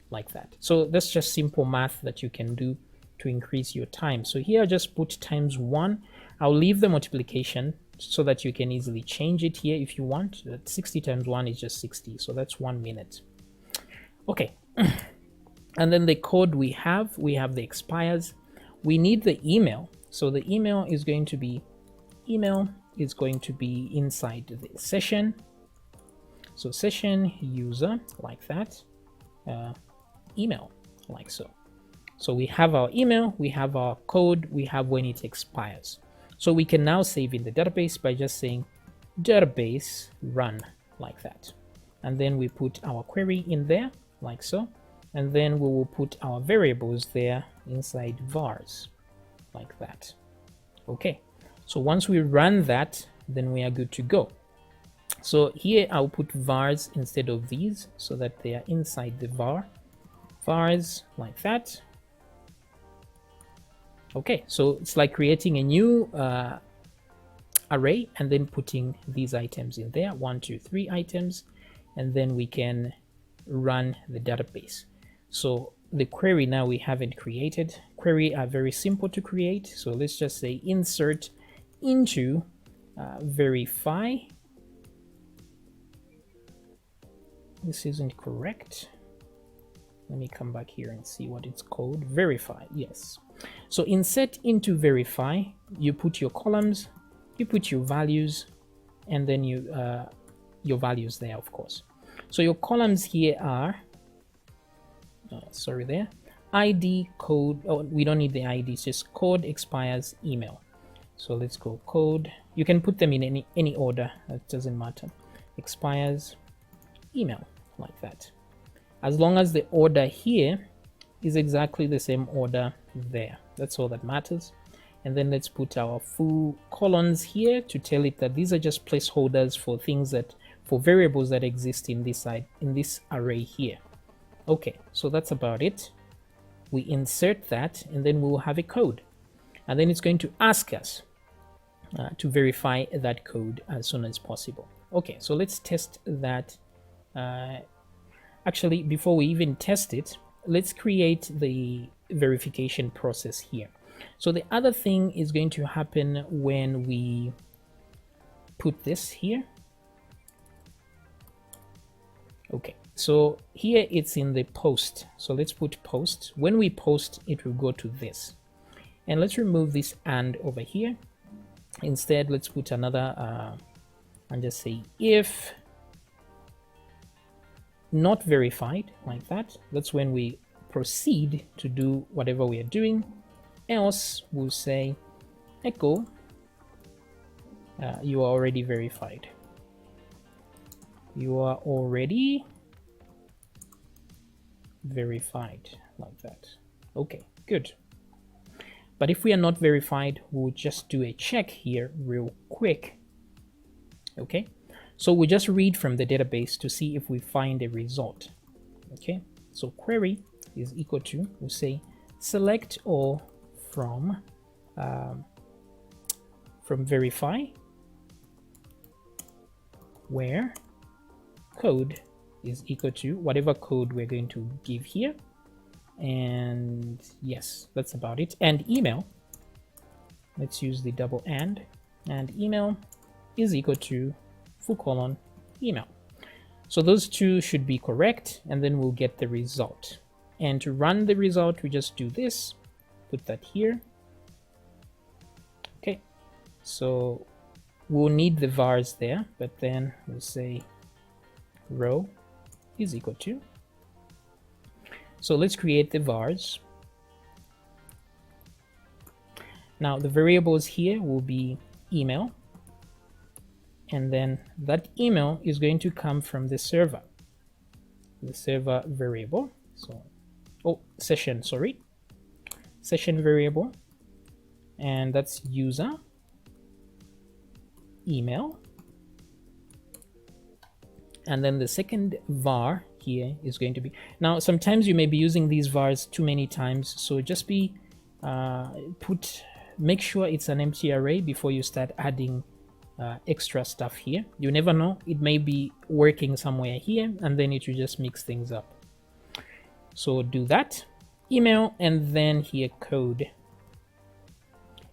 like that. So that's just simple math that you can do to increase your time. So here I just put times 1. I'll leave the multiplication so that you can easily change it here if you want. That 60 times 1 is just 60, so that's 1 minute. Okay. And then the code we have the expires. We need the email. So the email is going to be inside the session. So session user, like that, email, like so. So we have our email, we have our code, we have when it expires. So we can now save in the database by just saying database run, like that. And then we put our query in there, like so. And then we will put our variables there inside vars, like that. Okay, so once we run that, then we are good to go. So here I'll put vars instead of these so that they are inside the vars, like that. Okay, so it's like creating a new array and then putting these items in there, 1, 2, 3 items, and then we can run the database. So the query now we haven't created. Query are very simple to create. So let's just say insert into verify. This isn't correct. Let me come back here and see what it's called. Verify, yes. So insert into verify, you put your columns, you put your values, and then your values there, of course. So your columns here are, sorry there, ID, code. Oh, we don't need the ID, it's just code, expires, email. So let's go code. You can put them in any order, that doesn't matter. Expires, email, like that. As long as the order here is exactly the same order there, that's all that matters. And then let's put our full colons here to tell it that these are just placeholders for things that, for variables that exist in this side, in this array here. Okay, so that's about it. We insert that and then we will have a code, and then it's going to ask us to verify that code as soon as possible. Okay, so let's test that. Actually, before we even test it, let's create the verification process here. So the other thing is going to happen when we put this here. Okay, so here it's in the post. So let's put post. When we post, it will go to this. And let's remove this and over here. Instead, let's put another and just say if not verified, like that. That's when we proceed to do whatever we are doing. Else we'll say echo you are already verified. You are already verified, like that. Okay, good. But if we are not verified, we'll just do a check here real quick. Okay, so we just read from the database to see if we find a result. Okay, so query is equal to, we'll say select all from verify where code is equal to whatever code we're going to give here. And yes, that's about it. And email, let's use the double and email is equal to full colon email. So those two should be correct, and then we'll get the result. And to run the result, we just do this, put that here. Okay, so we'll need the vars there, but then we'll say row is equal to So let's create the vars. Now the variables here will be email, and then that email is going to come from the server variable. So session variable, and that's user email, and then the second var here is going to be, now sometimes you may be using these vars too many times, so just be make sure it's an empty array before you start adding extra stuff here. You never know, it may be working somewhere here and then it will just mix things up. So do that, email, and then here code,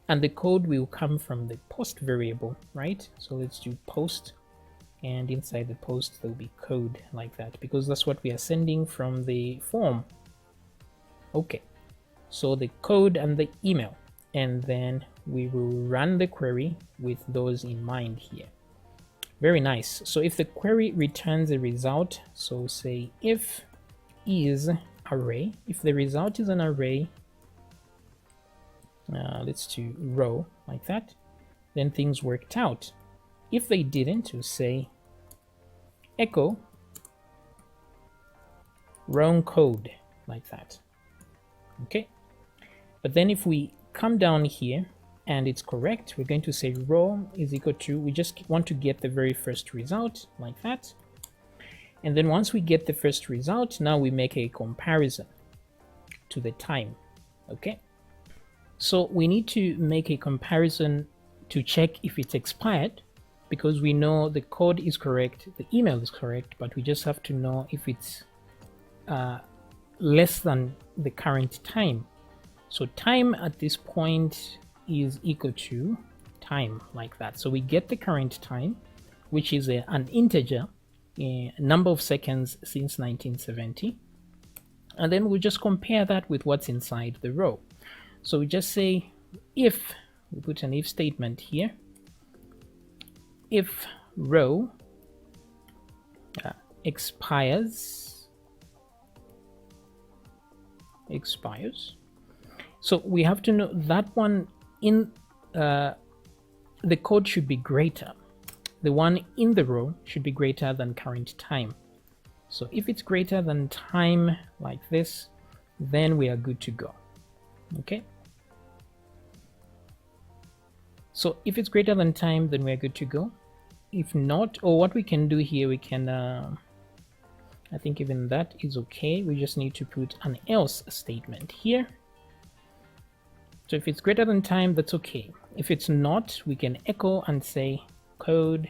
and the code will come from the post variable, right? So let's do post, and inside the post there'll be code like that, because that's what we are sending from the form. Okay, so the code and the email, and then we will run the query with those in mind here. Very nice. So if the query returns a result, so say if is array, if the result is an array, let's do row like that, then things worked out. If they didn't, we'll say echo wrong code like that. Okay, but then if we come down here and it's correct, we're going to say row is equal to, we just want to get the very first result like that. And then once we get the first result, now we make a comparison to the time. Okay, so we need to make a comparison to check if it's expired, because we know the code is correct, the email is correct, but we just have to know if it's less than the current time. So time at this point is equal to time like that. So we get the current time, which is an integer, a number of seconds since 1970, and then we just compare that with what's inside the row. So we just say if, we put an if statement here, if row expires, so we have to know that one in the code should be greater, the one in the row should be greater than current time. So if it's greater than time like this, then we are good to go. Okay, so if it's greater than time, then we're good to go. If not, or what we can do here, we can I think even that is okay. We just need to put an else statement here. So if it's greater than time, that's okay. If it's not, we can echo and say code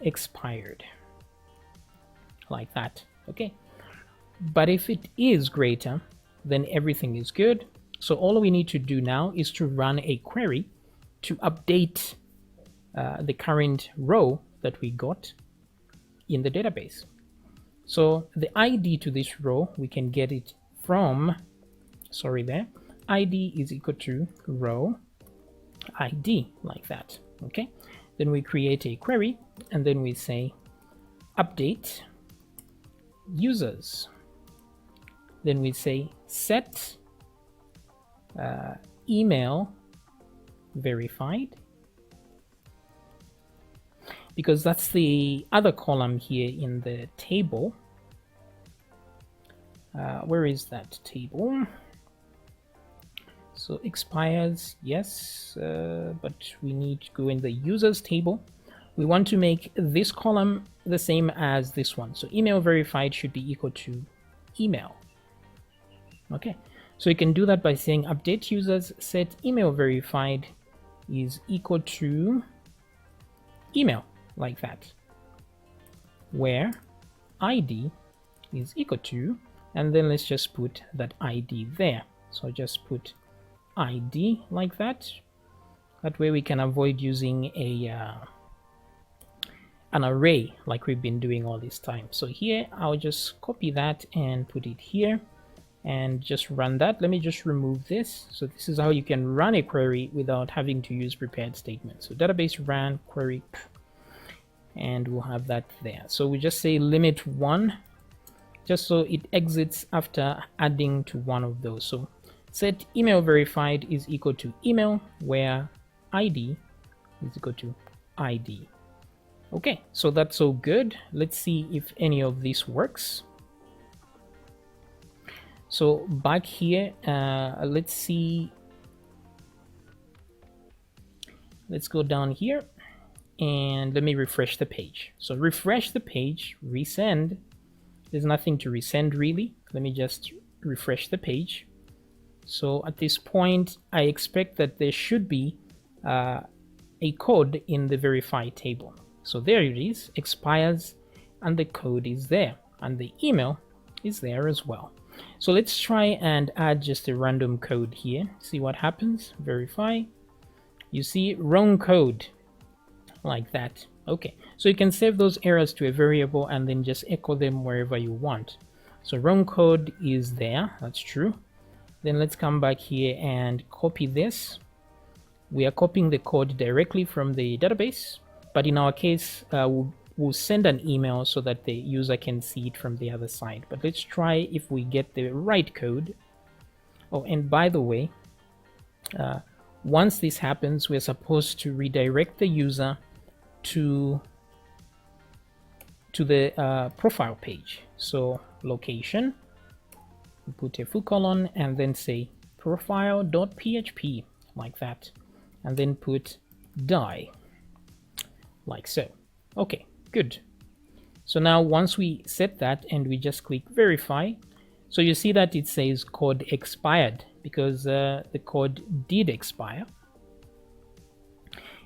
expired like that. Okay, but if it is greater, then everything is good. So all we need to do now is to run a query to update the current row that we got in the database. So the ID to this row, we can get it from, ID is equal to row ID like that. Okay, then we create a query and then we say update users. Then we say set email verified, because that's the other column here in the table. Where is that table? So expires, yes, but we need to go in the users table. We want to make this column the same as this one. So email verified should be equal to email. Okay, so you can do that by saying update users set email verified is equal to email like that, where ID is equal to, and then let's just put that ID there. So just put ID like that. That way we can avoid using an array like we've been doing all this time. So here I'll just copy that and put it here and just run that. Let me just remove this. So this is how you can run a query without having to use prepared statements. So database run query, and we'll have that there. So we just say limit 1 just so it exits after adding to one of those. So set email verified is equal to email, where ID is equal to ID. Okay, so that's all good. Let's see if any of this works. So back here, let's see. Let's go down here and let me refresh the page. So refresh the page, resend. There's nothing to resend really. Let me just refresh the page. So at this point, I expect that there should be a code in the verify table. So there it is, expires, and the code is there, and the email is there as well. So let's try and add just a random code here. See what happens. Verify. You see wrong code, like that. Okay, so you can save those errors to a variable and then just echo them wherever you want. So wrong code is there, that's true. Then let's come back here and copy this. We are copying the code directly from the database, but in our case, we'll send an email so that the user can see it from the other side. But let's try if we get the right code. Oh, and by the way, once this happens, we're supposed to redirect the user to the profile page. So location, put a full colon and then say profile.php, like that, and then put die, like so. Okay, good. So now once we set that and we just click verify, so you see that it says code expired because the code did expire.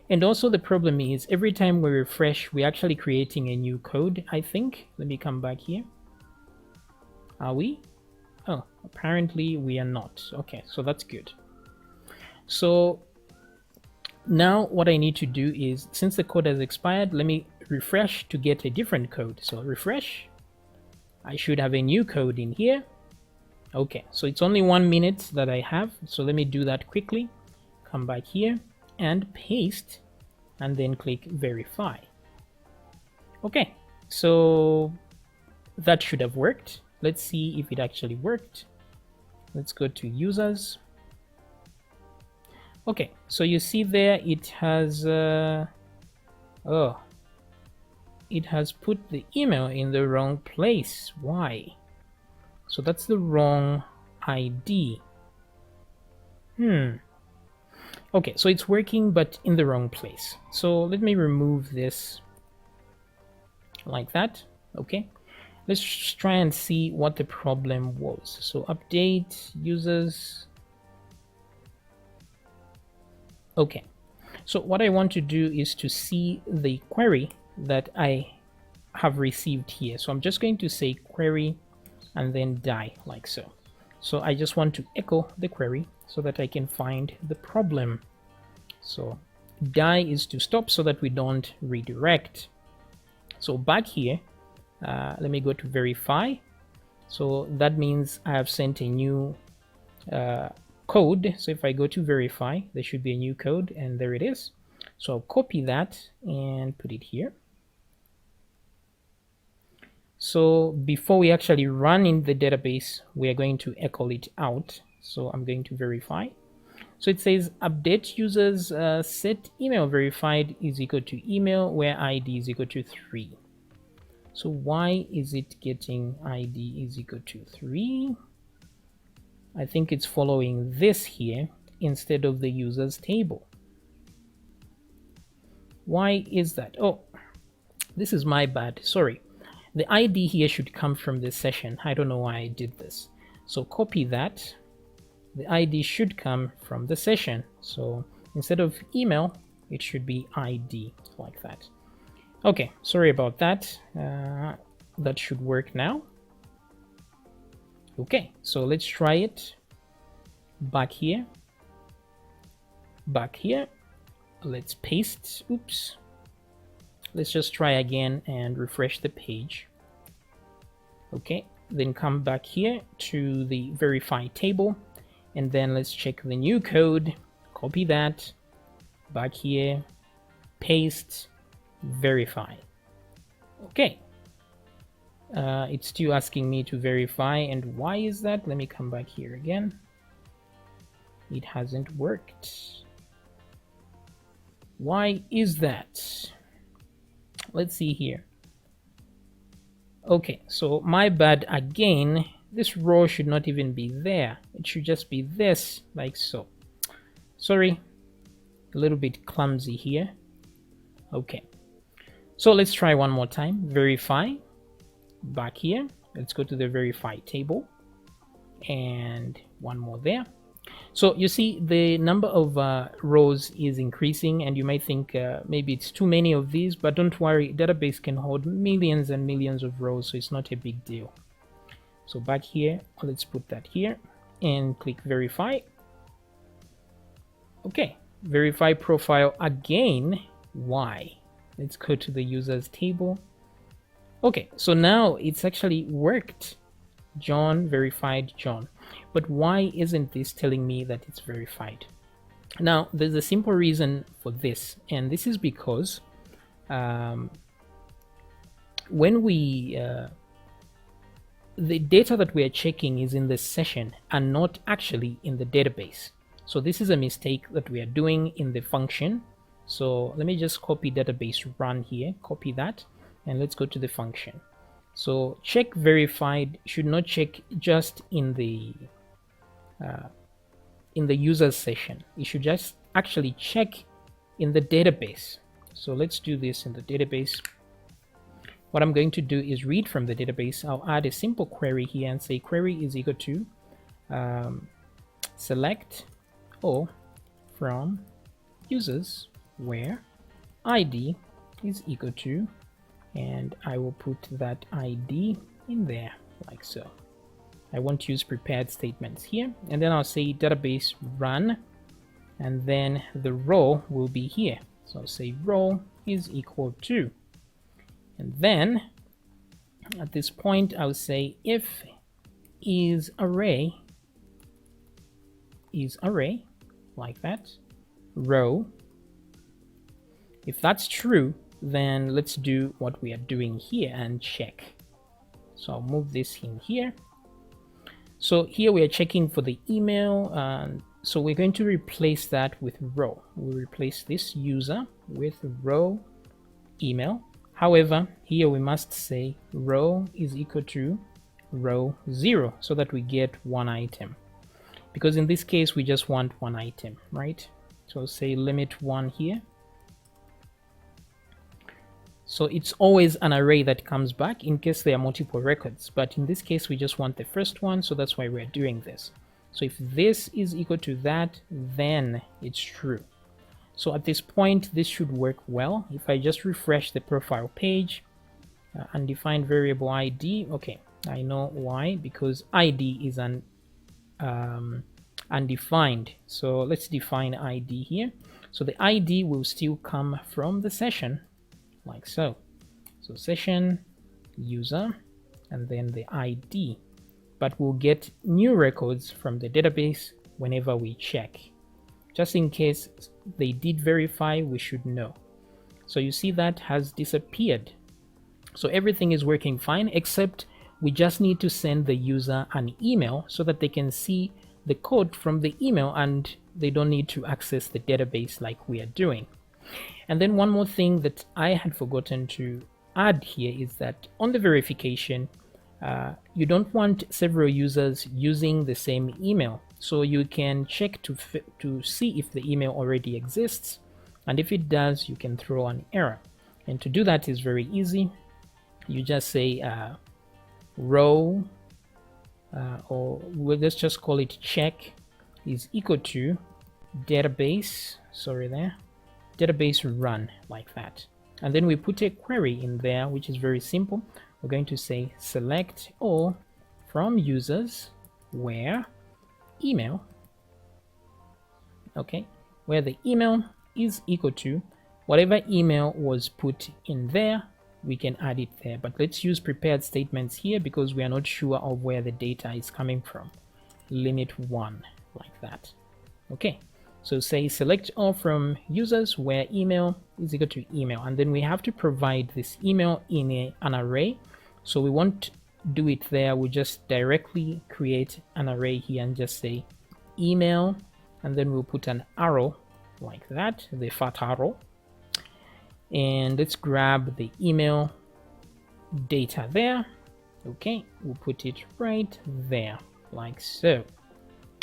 And also the problem is every time we refresh, we're actually creating a new code, I think. Let me come back here. Are we? Oh, apparently we are not. Okay, so that's good. So now what I need to do is, since the code has expired, let me refresh to get a different code. So refresh. I should have a new code in here. Okay, so it's only 1 minute that I have. So let me do that quickly. Come back here and paste and then click verify. Okay, so that should have worked. Let's see if it actually worked. Let's go to users. Okay, so you see there it has it has put the email in the wrong place. Why? So that's the wrong ID. Okay, so it's working but in the wrong place. So let me remove this like that. Okay, let's try and see what the problem was. So update users. Okay, so what I want to do is to see the query that I have received here. So I'm just going to say query and then die, like so. So I just want to echo the query so that I can find the problem. So die is to stop so that we don't redirect. So back here, let me go to verify. So that means I have sent a new code. So if I go to verify, there should be a new code, and there it is. So I'll copy that and put it here. So before we actually run in the database, we are going to echo it out. So I'm going to verify. So it says update users set email verified is equal to email where ID is equal to 3. So why is it getting ID is equal to 3? I think it's following this here instead of the users table. Why is that? Oh, this is my bad. Sorry. The ID here should come from this session. I don't know why I did this. So copy that. The ID should come from the session. So instead of email, it should be ID, like that. Okay, sorry about that. That should work now. Okay, so let's try it. Back here. Back here. Let's paste. Oops. Let's just try again and refresh the page. Okay, then come back here to the verify table, and then let's check the new code. Copy that. Back here. Paste. Verify. Okay. It's still asking me to verify, and why is that? Let me come back here again. It hasn't worked. Why is that? Let's see here. Okay, so my bad again. This row should not even be there. It should just be this, like so. Sorry, a little bit clumsy here. Okay, so let's try one more time. Verify. Back here, let's go to the verify table, and one more there. So you see the number of rows is increasing, and you might think maybe it's too many of these, but don't worry, database can hold millions and millions of rows, so it's not a big deal. So back here, let's put that here and click verify. Okay, verify profile again. Why? Let's go to the users table. Okay, so now it's actually worked. John verified John. But why isn't this telling me that it's verified? Now, there's a simple reason for this, and this is because when we the data that we are checking is in the session and not actually in the database. So this is a mistake that we are doing in the function. So let me just copy database run here, copy that, and let's go to the function. So check verified should not check just in the user session. It should just actually check in the database. So let's do this in the database. What I'm going to do is read from the database. I'll add a simple query here and say query is equal to select all from users where ID is equal to, and I will put that ID in there like so. I won't use prepared statements here, and then I'll say database run, and then the row will be here. So I'll say row is equal to, and then at this point I'll say if is array like that, row. If that's true, then let's do what we are doing here and check. So I'll move this in here. So here we are checking for the email, and so we're going to replace that with row. We'll replace this user with row email. However, here we must say row is equal to row 0 so that we get one item, because in this case we just want one item, right? So say limit 1 here. So it's always an array that comes back in case there are multiple records, but in this case we just want the first one, so that's why we're doing this. So if this is equal to that, then it's true. So at this point this should work well. If I just refresh the profile page, undefined variable ID, okay, I know why, because ID is an undefined. So let's define ID here. So the ID will still come from the session, like so. So session user and then the ID, but we'll get new records from the database whenever we check. Just in case they did verify, we should know. So you see that has disappeared. So everything is working fine, except we just need to send the user an email so that they can see the code from the email and they don't need to access the database like we are doing. And then one more thing that I had forgotten to add here is that on the verification, you don't want several users using the same email. So you can check to see if the email already exists, and if it does, you can throw an error. And to do that is very easy. You just say row, or let's just call it check is equal to database, database run, like that. And then we put a query in there, which is very simple. We're going to say select all from users where email, okay, where the email is equal to whatever email was put in there, we can add it there. But let's use prepared statements here because we are not sure of where the data is coming from. Limit 1, like that. Okay, so say select all from users where email is equal to email, and then we have to provide this email in an array. So we won't do it there. We just directly create an array here and just say email, and then we'll put an arrow like that, the fat arrow, and let's grab the email data there. Okay, we'll put it right there like so,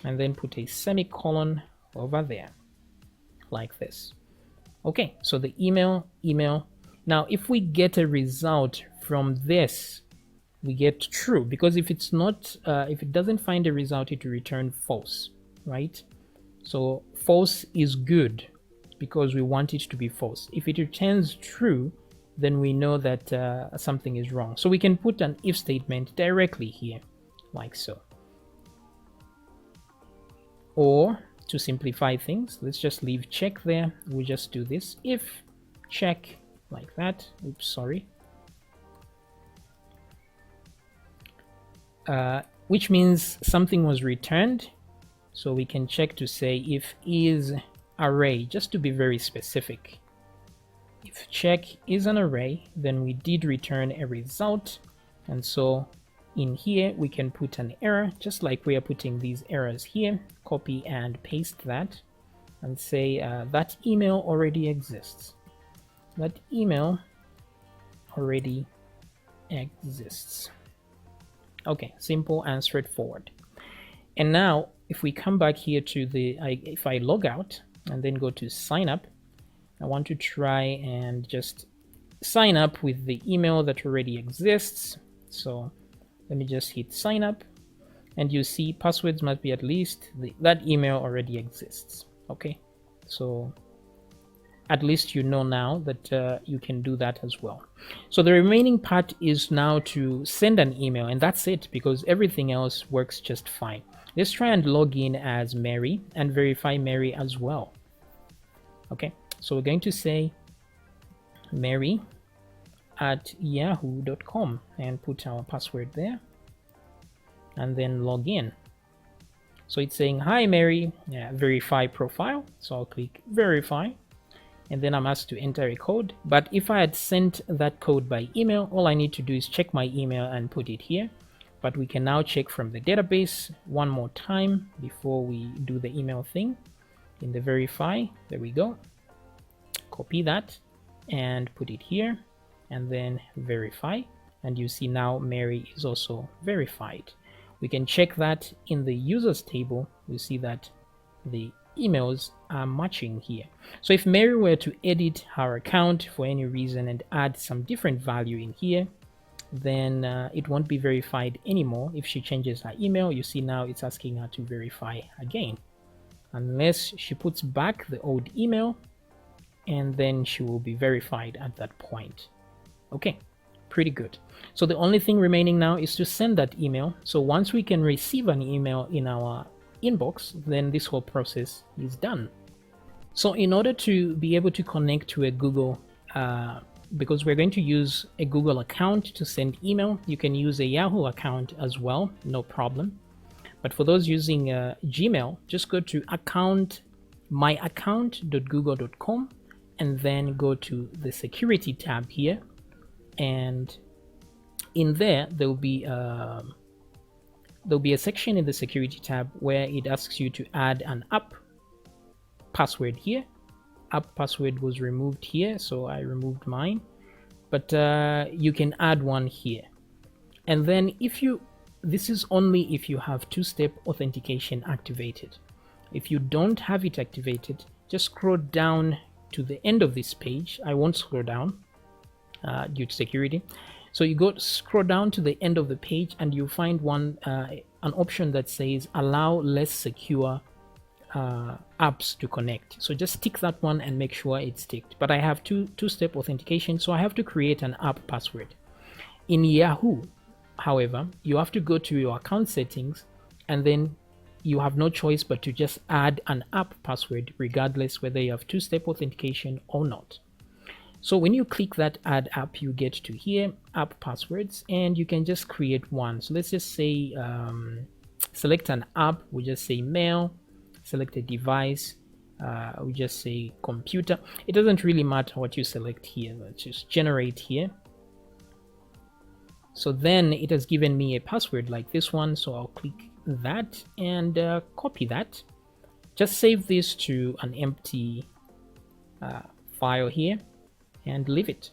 and then put a semicolon over there like this. Okay, so the email. Now if we get a result from this, we get true, because if it's not if it doesn't find a result, it will return false, right? So false is good because we want it to be false. If it returns true, then we know that something is wrong. So we can put an if statement directly here like so. Or to simplify things, let's just leave check there. We'll just do this if check like that. Oops, sorry. Which means something was returned. So we can check to say if is array, just to be very specific. If check is an array, then we did return a result. And so in here, we can put an error, just like we are putting these errors here. Copy and paste that and say that email already exists. That email already exists. Okay, simple and straightforward. And now if we come back here to the, if I log out and then go to sign up, I want to try and just sign up with the email that already exists. So let me just hit sign up, and you see passwords must be at least that email already exists. Okay, so at least you know now that you can do that as well. So the remaining part is now to send an email, and that's it, because everything else works just fine. Let's try and log in as Mary and verify Mary as well. Okay, so we're going to say Mary at yahoo.com and put our password there and then log in. So it's saying, hi Mary, verify profile. So I'll click verify, and then I'm asked to enter a code. But if I had sent that code by email, all I need to do is check my email and put it here. But we can now check from the database one more time before we do the email thing. In the verify, there we go. Copy that and put it here, and then verify. And you see now Mary is also verified. We can check that in the users table. We see that the emails are matching here. So if Mary were to edit her account for any reason and add some different value in here, then it won't be verified anymore. If she changes her email, you see now it's asking her to verify again, unless she puts back the old email, and then she will be verified at that point. Okay, pretty good. So the only thing remaining now is to send that email. So once we can receive an email in our inbox, then this whole process is done. So in order to be able to connect to a Google, because we're going to use a Google account to send email, you can use a Yahoo account as well, no problem. But for those using Gmail, just go to myaccount.google.com and then go to the security tab here, and in there there'll be a section in the security tab where it asks you to add an app password here. App password was removed here, so I removed mine, but you can add one here. And then this is only if you have two-step authentication activated. If you don't have it activated, just scroll down to the end of this page. I won't scroll down due to security. So you scroll down to the end of the page, and you'll find an option that says allow less secure apps to connect. So just tick that one and make sure it's ticked. But I have two-step authentication, so I have to create an app password. In Yahoo, however, you have to go to your account settings, and then you have no choice but to just add an app password regardless whether you have two-step authentication or not. So when you click that add app, you get to here, app passwords, and you can just create one. So let's just say select an app. We just say mail. Select a device. We just say computer. It doesn't really matter what you select here. Let's just generate here. So then it has given me a password like this one. So I'll click that and copy that. Just save this to an empty file here and leave it.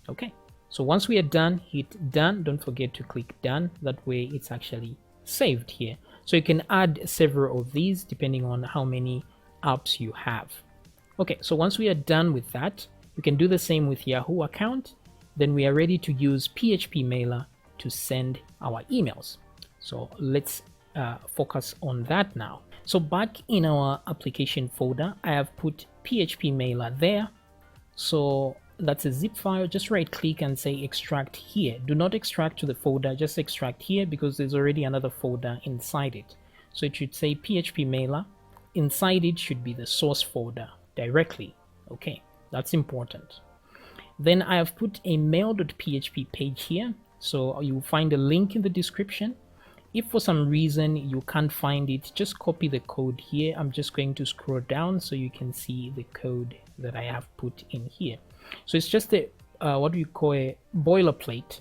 Okay. So once we are done, hit done. Don't forget to click done. That way it's actually saved here. So you can add several of these depending on how many apps you have. Okay, so once we are done with that, you can do the same with Yahoo account. Then we are ready to use PHPMailer to send our emails. So let's focus on that now. So back in our application folder, I have put PHPMailer there. So that's a zip file. Just right click and say extract here. Do not extract to the folder, just extract here because there's already another folder inside it. So it should say PHPMailer. Inside it should be the source folder directly. Okay, that's important. Then I have put a mail.php page here. So you'll find a link in the description. If for some reason you can't find it, just copy the code here. I'm just going to scroll down so you can see the code that I have put in here. So it's just a what do you call a boilerplate.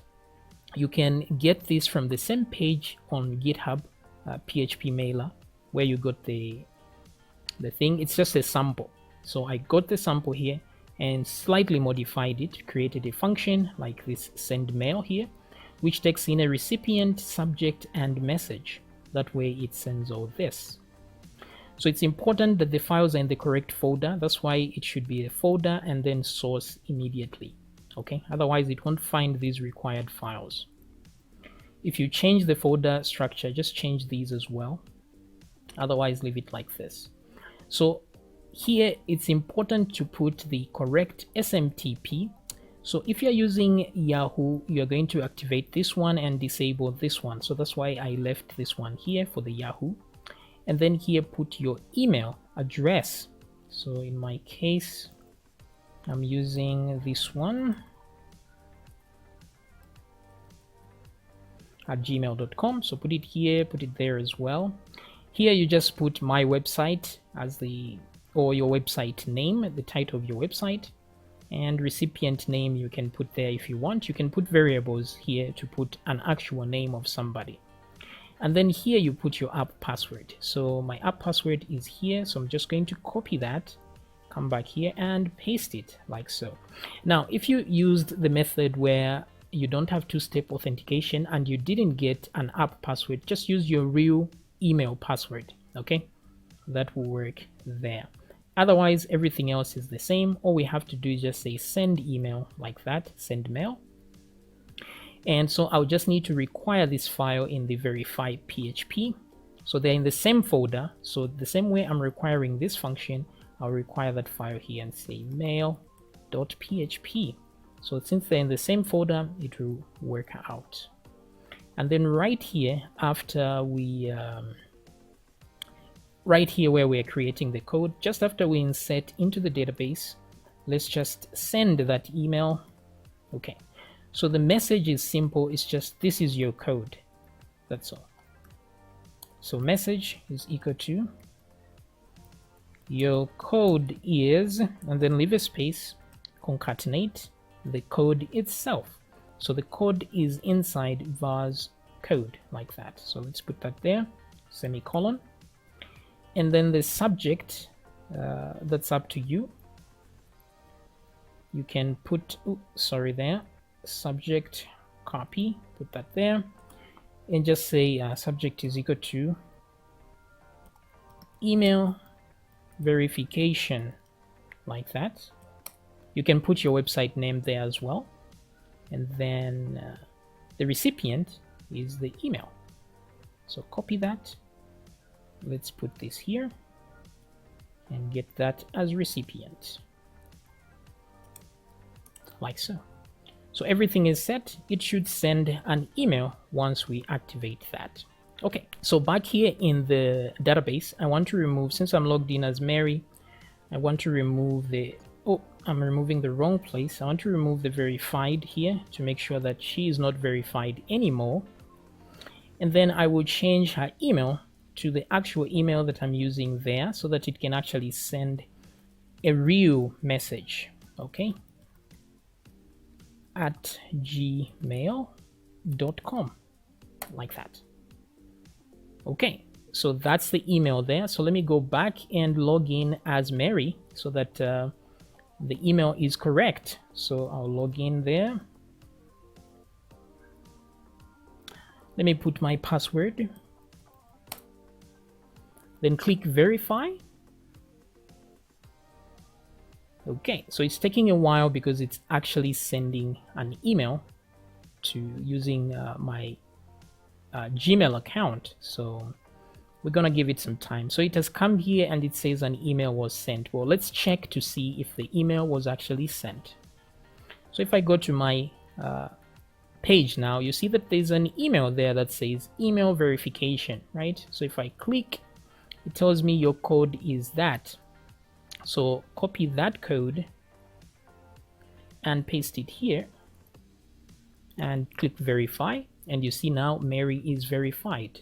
You can get this from the same page on GitHub, PHPMailer, where you got the thing. It's just a sample. So I got the sample here and slightly modified it, created a function like this send mail here, which takes in a recipient, subject, and message. That way it sends all this. So it's important that the files are in the correct folder. That's why it should be a folder and then source immediately. Okay, otherwise it won't find these required files. If you change the folder structure, just change these as well. Otherwise leave it like this. So here it's important to put the correct SMTP. So if you're using Yahoo, you're going to activate this one and disable this one. So that's why I left this one here for the Yahoo. And then here put your email address. So in my case, I'm using this one at gmail.com. So put it here, put it there as well. Here you just put my website as or your website name, the title of your website, and recipient name you can put there if you want. You can put variables here to put an actual name of somebody. And then here you put your app password. So my app password is here. So I'm just going to copy that, come back here and paste it like so. Now, if you used the method where you don't have two-step authentication and you didn't get an app password, just use your real email password. Okay, that will work there. Otherwise, everything else is the same. All we have to do is just say send email like that, send mail. And so I'll just need to require this file in the verify.php. So they're in the same folder. So the same way I'm requiring this function, I'll require that file here and say mail.php. So since they're in the same folder, it will work out. And then right here, after we, right here where we're creating the code, just after we insert into the database, let's just send that email. Okay. So the message is simple. It's just, this is your code. That's all. So message is equal to your code is, and then leave a space, concatenate the code itself. So the code is inside var's code like that. So let's put that there, semicolon. And then the subject, that's up to you. You can put, there. Subject copy, put that there, and just say subject is equal to email verification like that. You can put your website name there as well, and then the recipient is the email. So copy that. Let's put this here and get that as recipient like so. So everything is set. It should send an email once we activate that. Okay, so back here in the database, I want to remove, since I'm logged in as Mary, I want to remove the, I'm removing the wrong place. I want to remove the verified here to make sure that she is not verified anymore. And then I will change her email to the actual email that I'm using there so that it can actually send a real message. Okay. At Gmail. yahoo.com, like that. Okay, so that's the email there. So let me go back and log in as Mary so that the email is correct. So I'll log in there. Let me put my password. Then click verify. Okay, so it's taking a while because it's actually sending an email to using my Gmail account. So we're gonna give it some time. So it has come here and it says an email was sent. Well, let's check to see if the email was actually sent. So if I go to my page now, you see that there's an email there that says email verification, right? So if I click, it tells me your code is that. So copy that code and paste it here and click verify, and you see now Mary is verified.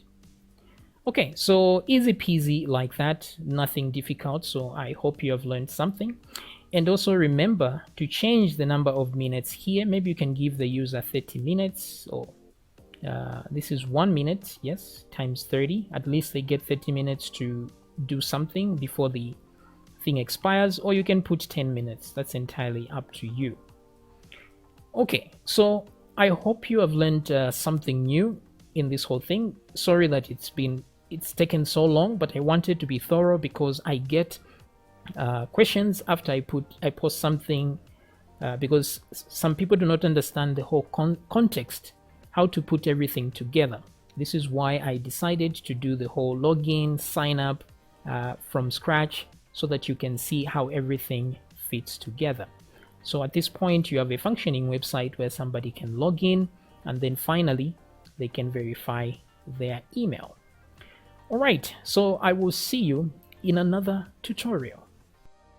Okay, so easy peasy like that, nothing difficult. So I hope you have learned something. And also remember to change the number of minutes here. Maybe you can give the user 30 minutes, or this is 1 minute, yes, times 30. At least they get 30 minutes to do something before the thing expires, or you can put 10 minutes. That's entirely up to you. Okay, so I hope you have learned something new in this whole thing. Sorry that it's taken so long, but I wanted to be thorough because I get questions after I post something because some people do not understand the whole context, how to put everything together. This is why I decided to do the whole login sign up from scratch so that you can see how everything fits together. So at this point, you have a functioning website where somebody can log in, and then finally they can verify their email. All right, so I will see you in another tutorial.